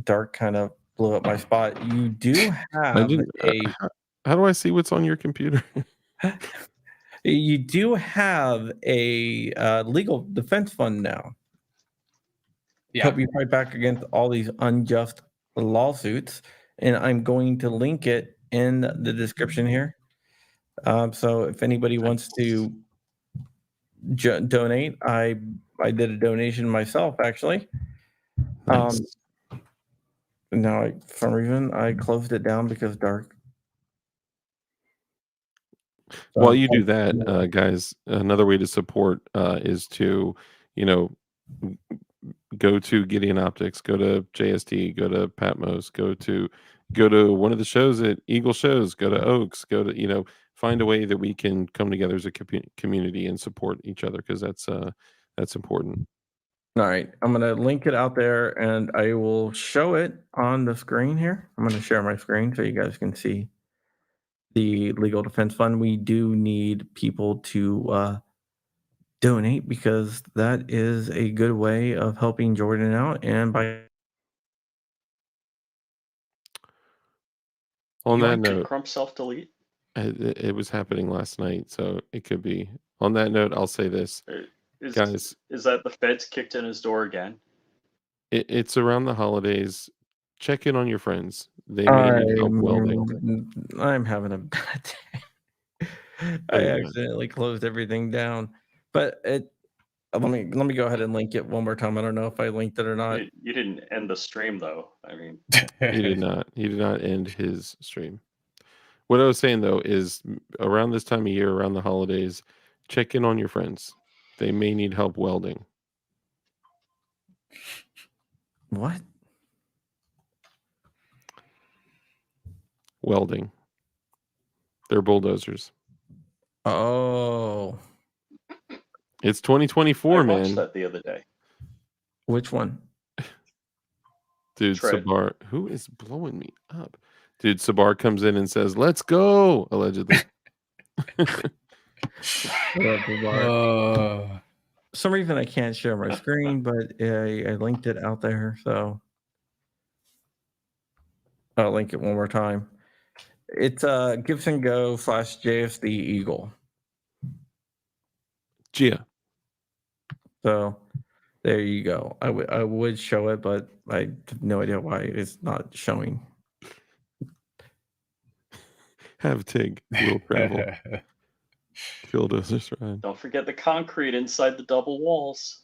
Dark kind of blew up my spot. You do I have didn't. a How do I see what's on your computer? you do have a legal defense fund now. Yeah. Help you fight back against all these unjust lawsuits, and I'm going to link it in the description here. So if anybody wants to donate, I did a donation myself actually. Nice. Now, for some reason, I closed it down because dark. While you do that, guys, another way to support is to, you know, go to Gideon Optics, go to JST, go to Patmos, go to one of the shows at Eagle Shows, go to Oaks, go to find a way that we can come together as a community and support each other, because that's important. All right, I'm gonna link it out there, and I will show it on the screen here. I'm gonna share my screen so you guys can see the legal defense fund. We do need people to donate because that is a good way of helping Jordan out. And by On You that want to note, Crump self-delete? it was happening last night, so it could be. On that note, I'll say this, guys. Is that the feds kicked in his door again? It's around the holidays. Check in on your friends. They may need help welding. I'm having a bad day. I Yeah. accidentally closed everything down, but let me go ahead and link it one more time. I don't know if I linked it or not. You didn't end the stream though. I mean, He did not. He did not end his stream. What I was saying though is around this time of year, around the holidays, check in on your friends. They may need help welding. What? Welding. They're bulldozers. Oh, It's 2024, I watched man. that the other day. which one? Dude, Tread. Sabar, who is blowing me up? Dude, Sabar comes in and says, "Let's go," allegedly. For some reason I can't share my screen, but I linked it out there, so I'll link it one more time. It's Gibson Go /JSD Eagle. Gia. So there you go. I would show it, but I have no idea why it's not showing. Have Tig will travel. Killdozers ride. Don't forget the concrete inside the double walls.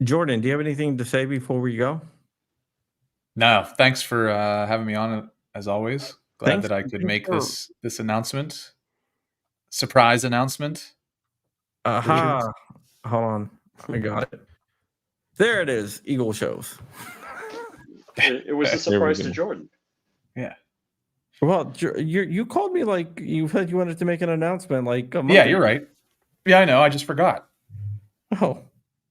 Jordan, do you have anything to say before we go? No, thanks for having me on as always. Glad Thanks- that I could thanks make for- this announcement. Surprise announcement. Aha. Hold on. I got it. There it is. Eagle shows. It was a There we surprise to go. Jordan. Yeah. Well, you called me like you said you wanted to make an announcement like a month Yeah, ago. you're right. Yeah, I know. I just forgot. Oh,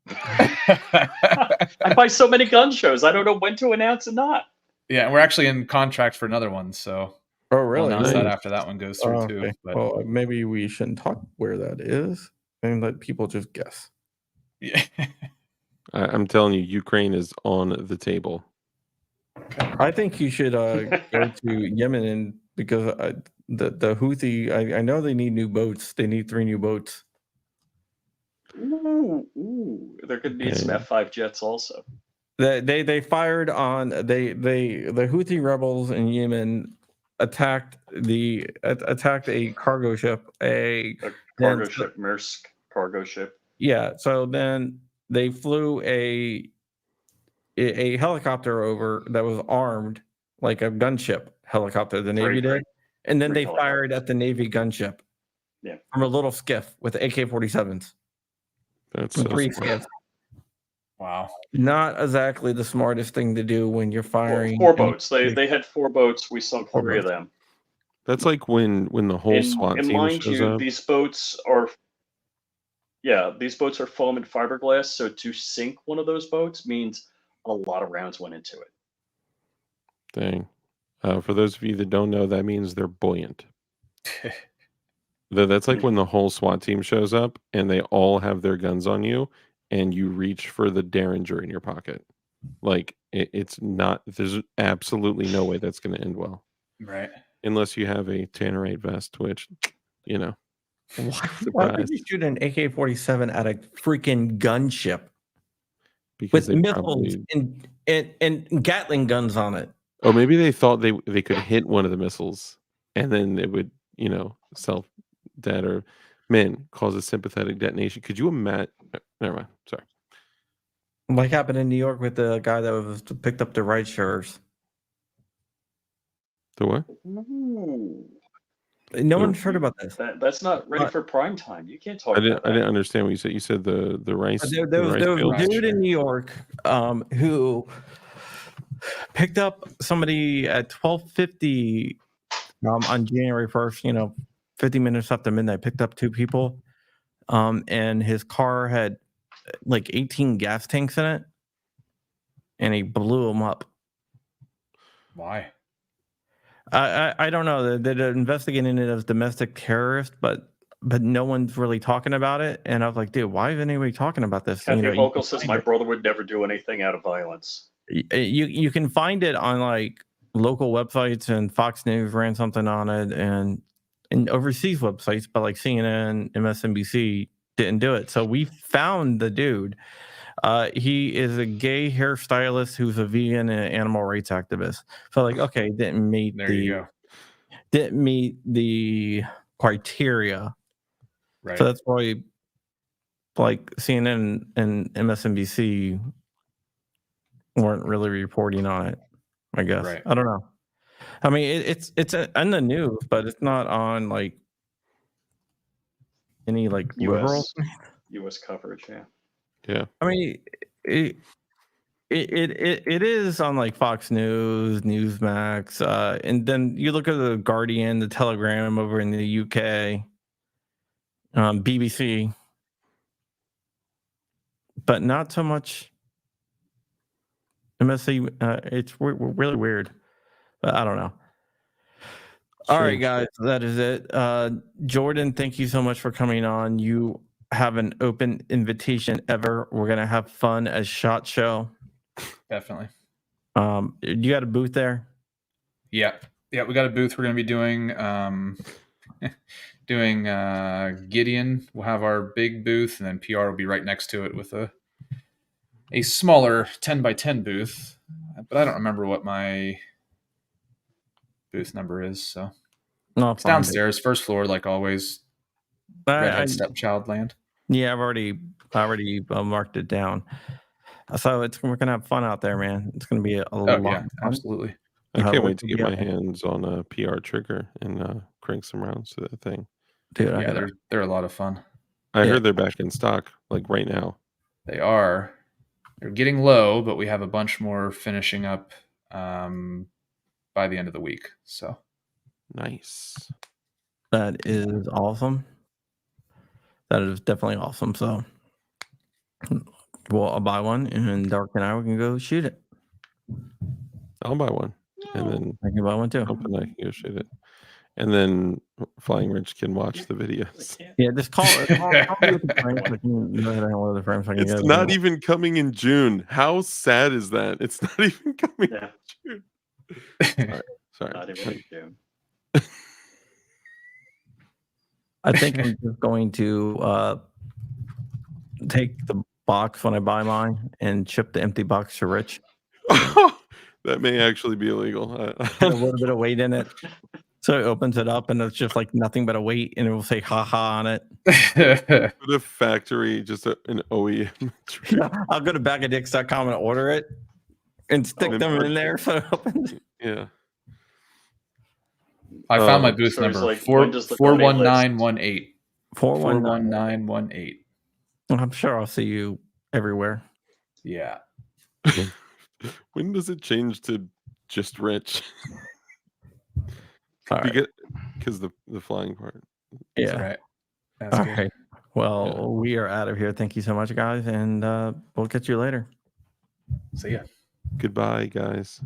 I buy so many gun shows. I don't know when to announce and not. Yeah, we're actually in contract for another one, so oh, really? we'll announce that Nice. after that one goes through Oh, too. okay. But Well, maybe we shouldn't talk where that is and let people just guess. yeah. I'm telling you, Ukraine is on the table. I think you should go to Yemen and because the Houthi. I know they need new boats. They need 3 new boats. Ooh. There could be some Okay. F5 jets also. They fired on the Houthi rebels in Yemen attacked a cargo ship. A cargo Then- ship, Maersk cargo ship. Yeah, so then they flew a helicopter over that was armed like a gunship helicopter. The Navy Three. did, and then Three they fired helicopters. at the Navy gunship. Yeah. From a little skiff with AK-47s. That's From so 3 smart. skiffs. Wow. Not exactly the smartest thing to do when you're firing. Four boats. They had 4 boats. We sunk 4 3 of boats. them. That's like when the whole SWAT And team mind shows you, up. these boats are foam and fiberglass. So to sink one of those boats means a lot of rounds went into it. Dang. For those of you that don't know, that means they're buoyant. That's like when the whole SWAT team shows up and they all have their guns on you and you reach for the Derringer in your pocket. Like it's not. There's absolutely no way that's going to end well, Right. unless you have a Tannerite vest, which, you know, Why would you surprise, shoot an AK-47 at a freaking gunship because with they missiles probably. and Gatling guns on it? Oh, maybe they thought they could hit one of the missiles, and then it would, self dead or, man, cause a sympathetic detonation. Could you imagine? Never mind. Sorry. Like happened in New York with the guy that was picked up the right shirts. The what? Ooh, No The- one's heard about this. that's not ready But for prime time. You can't talk I didn't. about I that. didn't understand what you said. You said the rice. there The was rice a fields? dude in New York who picked up somebody at 12:50 on January 1st. 50 minutes after midnight, picked up two people, and his car had like 18 gas tanks in it, and he blew them up. Why? I don't know. They're investigating it as domestic terrorist, but no one's really talking about it. And I was like, dude, why isn't anybody talking about this? Kathy You Hochul can says find my it. brother would never do anything out of violence. You can find it on like local websites, and Fox News ran something on it, and overseas websites, but like CNN, MSNBC didn't do it. So we found the dude. He is a gay hairstylist who's a vegan and animal rights activist. So like, okay, didn't meet There you the criteria. Right. So that's why like CNN and MSNBC weren't really reporting on it, I guess. Right. I don't know. I mean, it's in the news, but it's not on like any like liberal. U.S. coverage, yeah. Yeah. I mean, it is on like Fox News, Newsmax, and then you look at the Guardian, the Telegram over in the UK, BBC, but not so much MSC. It's really weird, but I don't know. All right, guys, that is it. Jordan, thank you so much for coming on. You have an open invitation ever. We're gonna have fun as SHOT Show. Definitely. You got a booth there? Yeah. We got a booth. We're going to be doing Gideon. We'll have our big booth, and then PR will be right next to it with a smaller 10x10 booth. But I don't remember what my booth number is. So it's downstairs, first floor, like always. Redhead stepchild land. Yeah, I've already marked it down. So we're gonna have fun out there, man. It's gonna be a lot of fun. Absolutely. I can't wait to get my hands on a PR trigger and crank some rounds to that thing. Dude, they're a lot of fun. I heard they're back in stock, like right now. They are. They're getting low, but we have a bunch more finishing up by the end of the week. So nice. That is awesome. That is definitely awesome. So, well, I'll buy one, and Dark and I can go shoot it. I'll buy one, and then I can buy one too. I can go shoot it, and then Flying Rich can watch the videos. Yeah, just call me with the frames. It's not even coming in June. How sad is that? It's not even coming in June. Sorry. Not even in June. I think I'm just going to take the box when I buy mine and ship the empty box to Rich. That may actually be illegal. Put a little bit of weight in it. So it opens it up and it's just like nothing but a weight, and it will say "ha-ha" on it. Put a factory, just an OEM. I'll go to bagadicks.com and order it and stick them in there so it opens. Yeah. I found my booth number, 41918. 41918. I'm sure I'll see you everywhere. Yeah. When does it change to just Rich? Because the flying part. Yeah. Right. That's all right. Well, we are out of here. Thank you so much, guys, and we'll catch you later. See ya. Goodbye, guys.